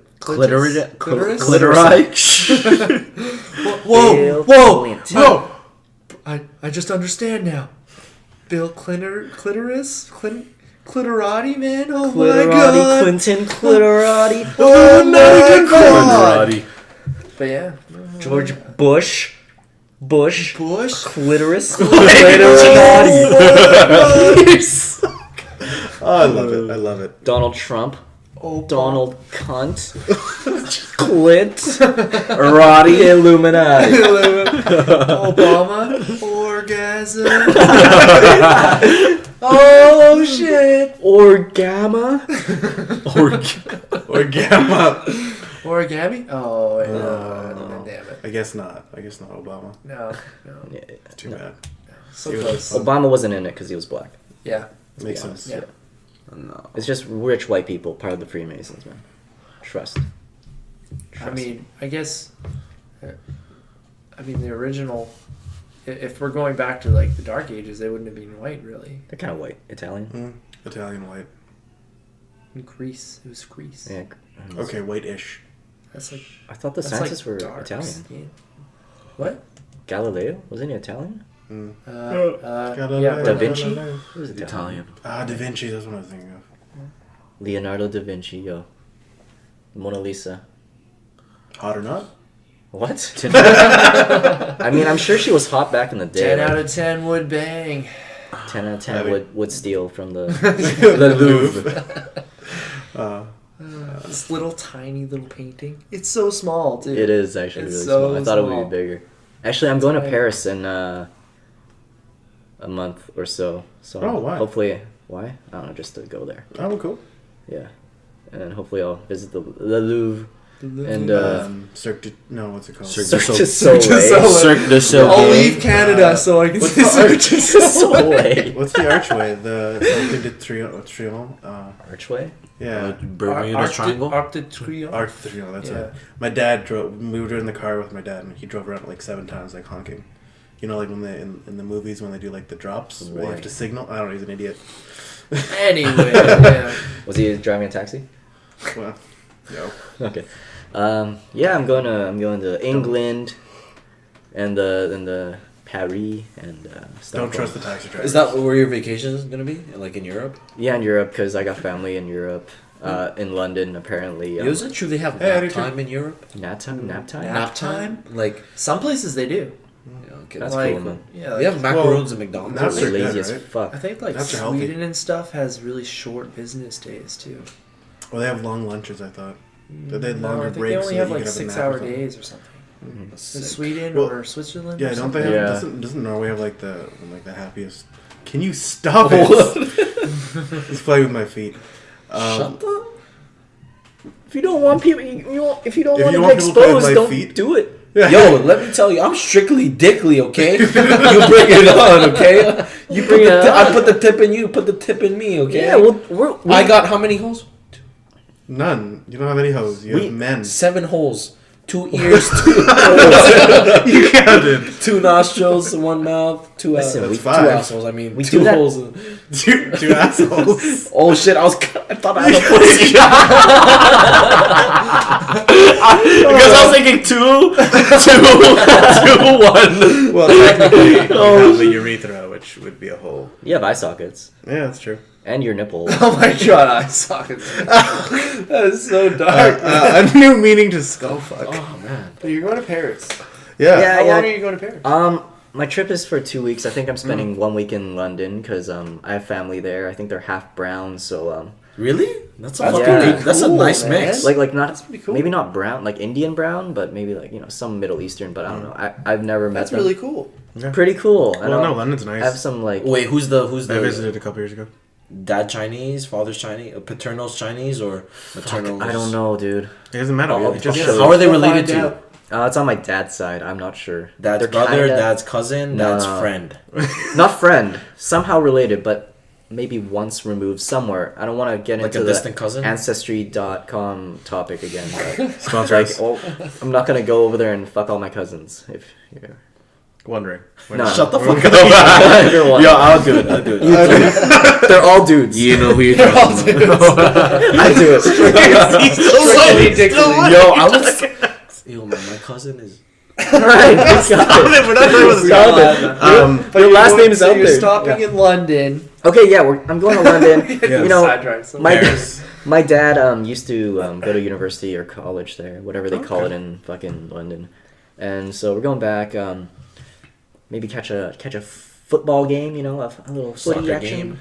Clitoris? Whoa! Bill Whoa! Clinton. Whoa! I just understand now. Bill Clitoris? Clitorati, man? Oh my Clitorati, god! Clinton, Clitorati. Oh my god! Karate. But yeah. George Bush. Bush. Clitoris. Clitorati. Oh, I love it. I love it. Donald Trump. Oh, Donald Cunt. Clit. Roddy Illuminati. Obama. Orgasm. Oh shit. Orgama. Or Gamma. Origami? Oh, no. Damn it. I guess not. Obama. No. Yeah, It's too bad. So It was close. fun. Obama wasn't in it because he was black. Yeah. Makes honest. sense. Yeah. No. It's just rich white people, part of the Freemasons, man. Trust. I mean, I guess. The original. If we're going back to like the Dark Ages, they wouldn't have been white, really. They're kind of white. Italian. Italian white. In Greece, it was Greece. Yeah. Okay, white-ish. That's like. I thought the that's scientists like were dark Italian. skin. What? Galileo? Wasn't he Italian? Yeah. Da Vinci? Italian. He was Italian. Ah, Da Vinci. That's what I was thinking of. Leonardo da Vinci, yo. Mona Lisa. Hot or not? What? I mean, I'm sure she was hot back in the day. 10 like, out of 10 would bang. 10 out of 10 I mean- would steal from the, the Louvre. This little tiny little painting. It's so small, too. It is actually It's really so small. I thought it would small. be bigger. Actually, I'm going to Tiny. Paris in a month or so. So Oh, why? hopefully, why? I don't know, just to go there. Oh, cool. Yeah. And then hopefully I'll visit the Louvre and Cirque du... No, what's it called? Cirque Cirque du Soleil. Cirque du Soleil. I'll leave Canada so I can see Cirque du Soleil. What's the archway? The something de Triomphe? Archway? Yeah. Bermuda Triangle. Arc de Triomphe. Arc de Triomphe, that's Yeah. it. My dad drove... We were in the car with my dad, and he drove around like 7 times, like honking. You know, like when they... In the movies, when they do like the drops, where you have to signal? I don't know, he's an idiot. Anyway, yeah. Was he driving a taxi? Well, no. Okay. Yeah, I'm going to England and the Paris and Stockholm. Don't trust the taxi driver. Is that where your vacation is gonna be? Like in Europe? Yeah, in Europe because I got family in Europe. In London, apparently. Yo, isn't it true they have Hey, nap time in Europe? Nap time? Nap Nap time? Like, Some places they do. yeah, okay. That's like, cool, man. Yeah, They like, have macaroons and McDonald's. naps They're are good, lazy as right? fuck. I think like Naps are healthy. Sweden and stuff has really short business days too. Well, they have long lunches. I thought. That they had No, longer I think breaks. they only so have that you like could have a nap 6 or hour something. days or something. In Sick. Sweden Well, or Switzerland. Yeah, or don't something? they have? Yeah. Doesn't Norway have like the happiest? Can you stop it? Just play with my feet. Shut the... If you don't want people, if you don't If want you to don't get want people to play with exposed, my don't feet. do it. Yo, let me tell you, I'm strictly dickly, okay? You bring it on, okay? You bring it. I put the tip in you. Put the tip in me, okay? Yeah, well, I got how many holes? None. You don't have any hose. You have men. 7 holes. 2 ears, 2 holes, You counted. 2 nostrils, 1 mouth, 2 Listen, assholes. we- 2 5. assholes. I mean, We 2 do that- holes. Two assholes. Oh shit! I thought I had a pussy. Because I was thinking 2, 2, 1. Well, technically, you have the urethra, which would be a hole. you have eye sockets Yeah, that's true. and your nipples. Oh my god, eye sockets. That is so dark. A new meaning to skull fuck. Oh man. But you're going to Paris. Yeah. Yeah. How long are you going to Paris? My trip is for 2 weeks. I think I'm spending 1 week in London because I have family there. I think they're half brown, so Really? That's a That's fucking. pretty That's a cool, nice man. mix. like not pretty cool. maybe not brown, like Indian brown, but maybe like some Middle Eastern. But I don't know. I've never met That's them. really cool. Pretty cool. I Well, know. no, London's I have nice. some like Wait, who's the I visited a couple years ago. dad Chinese, father's Chinese, paternal's Chinese, or maternal? I don't know, dude. It doesn't matter. I'll- It just I'll shows. show How are they We'll related find to? out. It's on my dad's side. I'm not sure. Dad's They're brother, kinda- dad's cousin, dad's No. friend. Not friend. Somehow related, but maybe once removed somewhere. I don't want to get Like into a the distant cousin? Ancestry.com topic again. But Sponsor like, us. oh, I'm not gonna go over there and fuck all my cousins. If you're Wondering. No. Shut the fuck You're up. one. Yo, I'll do it. I'll do it. They're all dudes. You know who you're talking about. I do it. Strictly dickily. Yo, I was. Yo, man, my cousin is. Alright, we got it. We're not talking about the Stop skull. it. Your last name is so out you're there. stopping in London. Okay, yeah, I'm going to London. Yeah. You know, Sidetracked, so- my Paris. my dad used to go to university or college there, whatever they call it in fucking London, and so we're going back. Maybe catch a football game. You know, a little footy Soccer action. game.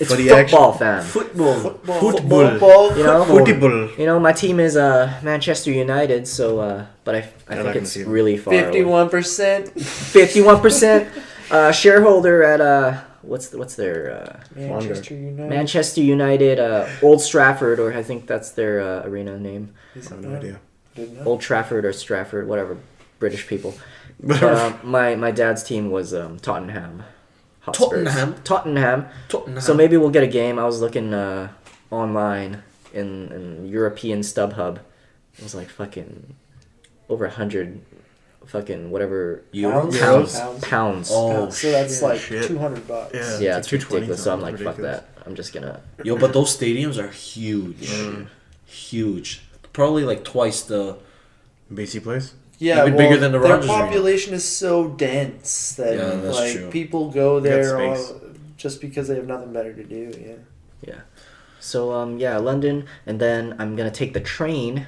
It's Footy football, fam. Football. Football. You know, Football. you know, my team is Manchester United, so but I not think gonna it's see it. really far. 51%. 51% shareholder at what's their Manchester United. Manchester United, Old Stratford, or I think that's their arena name. I have no idea. Didn't know. Old Trafford or Stratford, whatever, British people. But, my dad's team was Tottenham. Hotspurs. Tottenham. So maybe we'll get a game. I was looking online in European StubHub. It was like fucking over 100 fucking whatever Pounds? pounds. Oh, so that's like shit. $200. Yeah, Yeah, it's 220 ridiculous. So I'm sounds like, fuck ridiculous. that. I'm just gonna. Yo, but those stadiums are huge. Huge. Probably like twice the. BC Place? Yeah, Even bigger than the their Rogers Arena. population is so dense that Yeah, that's like true. people go got there space. just because they have nothing better to do. Yeah. Yeah. So yeah, London, and then I'm gonna take the train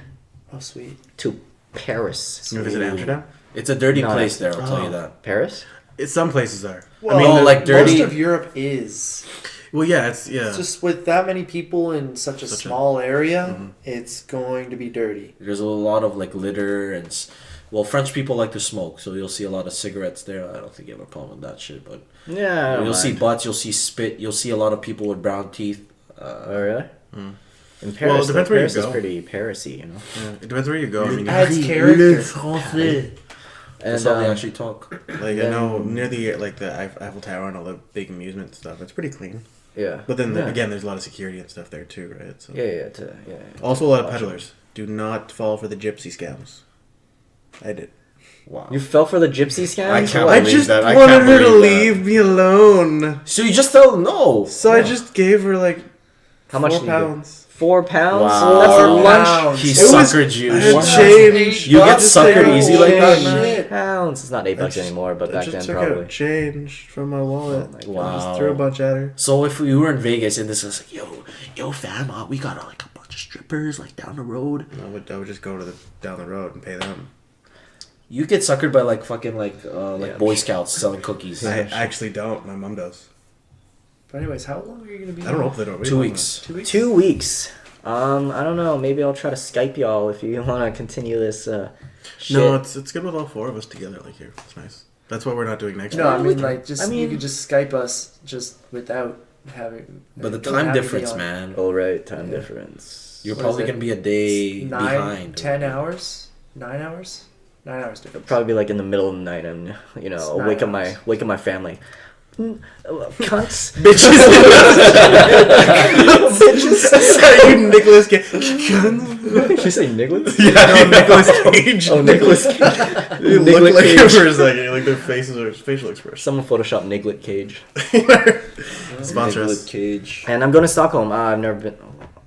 Oh, sweet. to Paris. You ever visit Amsterdam? It's a dirty No, place there. I'll tell Oh. you that. Paris? Some places are. Well, mean, no, like dirty- most of Europe is. Well, yeah, it's Just with that many people in such a Such a- small area, it's going to be dirty. There's a lot of like litter and. Well, French people like to smoke, so you'll see a lot of cigarettes there. I don't think you have a problem with that shit, but Yeah. I don't you'll see mind. butts, you'll see spit, you'll see a lot of people with brown teeth. Oh really? Mm. In Paris, it depends where you Paris is go. pretty Parisy, you know. yeah, it depends where you go. I mean, Adds character. That's And how they actually talk. like I know near the Eiffel Tower and all the big amusement stuff, it's pretty clean. yeah. But then yeah. again, there's a lot of security and stuff there too, right? So. Yeah. Also, a lot of peddlers. Do not fall for the gypsy scams. I did. Wow. You fell for the gypsy scam? I can't I believe just that. I wanted can't her to believe that. leave me alone. So you just tell them no. So I just gave her like How much £4. did you get? £4. Wow. That's a lunch. Pounds. He It was- suckered you. I had Wow. change. You get Just suckered take out easy like that, change. man? £8. It's not $8 anymore, but I back just then took probably. out change from my wallet. Oh my I God. just threw a bunch at her. So if we were in Vegas and this was like, yo, fam, we got like a bunch of strippers like down the road. I would just go to down the road and pay them. You get suckered by like fucking Yeah. Boy Scouts selling cookies. I actually don't. My mom does. But anyways, how long are you gonna be? I don't know if they don't. 2 weeks. 2 weeks. 2 weeks. I don't know. Maybe I'll try to Skype y'all if you want to continue this. Shit. No, it's good with all four of us together. Like here, it's nice. That's what we're not doing next No, week. I mean like just I mean- you could just Skype us just without having. But the don't time have to be difference, on. man. Oh right, time Yeah. difference. You're What probably is it? gonna be a day 9, behind. 10 hours, 9 hours, 9 hours difference. Probably be like in the middle of the night, and It's I'll 9 wake up my family. Cunts. Sorry, you Nicholas Cage. Did you say Nicholas? Yeah, no, Nicholas Cage. Oh, Nicholas Cage. You look Nicholas like Cage. him for a second. Like their faces or facial expression. Someone Photoshop Nicholas Cage. Sponsor Nicolas us. Cage. And I'm going to Stockholm. I've never been.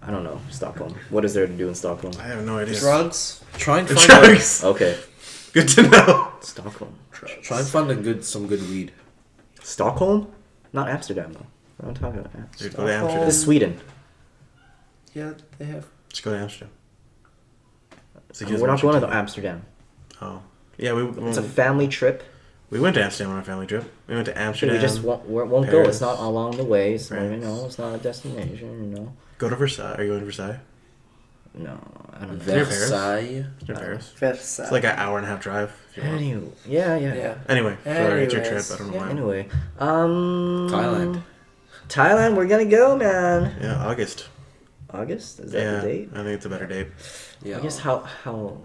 I don't know Stockholm. What is there to do in Stockholm? I have no idea. Drugs. Try and find Drugs. Okay, Good to know. Stockholm. Try and find some good weed. Stockholm? Not Amsterdam though. We're not talking about Amsterdam. Dude, go to Amsterdam. It's Sweden. Yeah, they have. Just go to Amsterdam. We're not going to Amsterdam. Oh, yeah. It's a family trip. We went to Amsterdam on a family trip. We went to Amsterdam. We just won't go. Paris, It's not along the way. It's not, France. it's not a destination. Go to Versailles. Are you going to Versailles? No, I don't know. Near Paris? Versailles. It's near Paris. Versailles. It's like an hour and a half drive. If you want. Anyway, yeah. Yeah. Anyway, sorry, it's your trip. Anyways, I don't know yeah. why. Anyway, Thailand. We're gonna go, man. Yeah, August. August is that Yeah, the date? I think it's a better date. Yeah. I guess how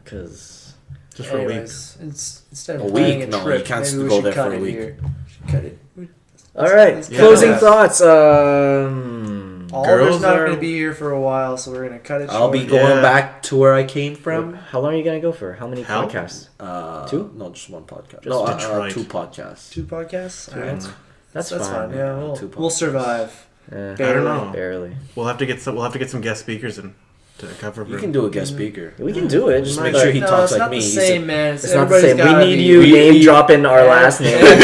because Just for a week. Anyways, instead of A planning week? a No, trip, you can't maybe we go should there cut for a it week. here. Cut it. all right. let's Yeah, Closing yeah. thoughts. Oliver's Girls not are- going to be here for a while, so we're going to cut it I'll be short. going Yeah. back to where I came from. How long are you gonna go for? How many How? podcasts? 2? No, just one podcast. Just no, Detroit. 2 podcasts. 2 podcasts? All right. That's That's fine. fine. Yeah, Two we'll podcasts. survive. Yeah, I don't know. barely. We'll have to get some guest speakers in to cover. You for- can do a guest speaker. We can do it. Just make but sure he no, talks it's like not me. the He's same, a- man. It's not the Everybody's same. We gotta need be- you name dropping our last name every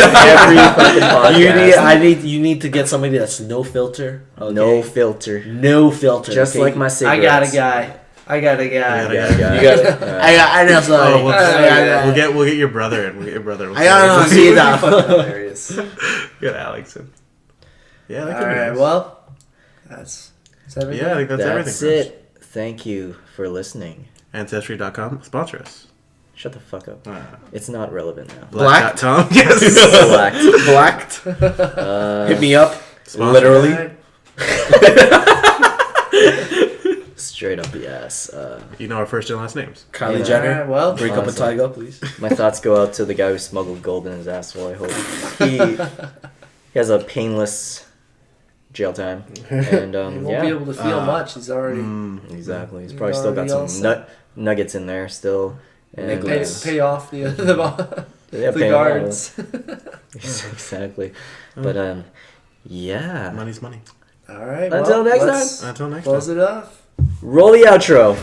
fucking podcast. You need to get somebody that's no filter. Okay? No filter. No filter. Just okay? like my I cigarettes. got a guy. I got a guy. Yeah, Yeah, You yeah. You got Yeah. I know Oh, something. we'll get your brother in. We'll get your brother. I don't know. See that. Hilarious. Get Alex in. Yeah, that All could be right. nice. Well, that's everything. Yeah, I think that's everything. That's for us. it. Thank you for listening. Ancestry.com sponsor us. Shut the fuck up. Uh, It's not relevant now. Blacked? Black.com. Yes. Blacked. Blacked. Hit me up. Sponsor. Literally. All right. Straight up yes. You know our first and last names. Kylie Yeah. Jenner. All right, well, break up a honestly. tiger, please. My thoughts go out to the guy who smuggled gold in his asshole. I hope he has a painless jail time. And he won't yeah, be able to feel much. He's already exactly. He's He's probably still got already some all set. nuggets in there still. And, pay off the yeah, the pay guards. exactly. But yeah. Money's money. All right. Until next let's time. Until next close time. it off. Roll the outro.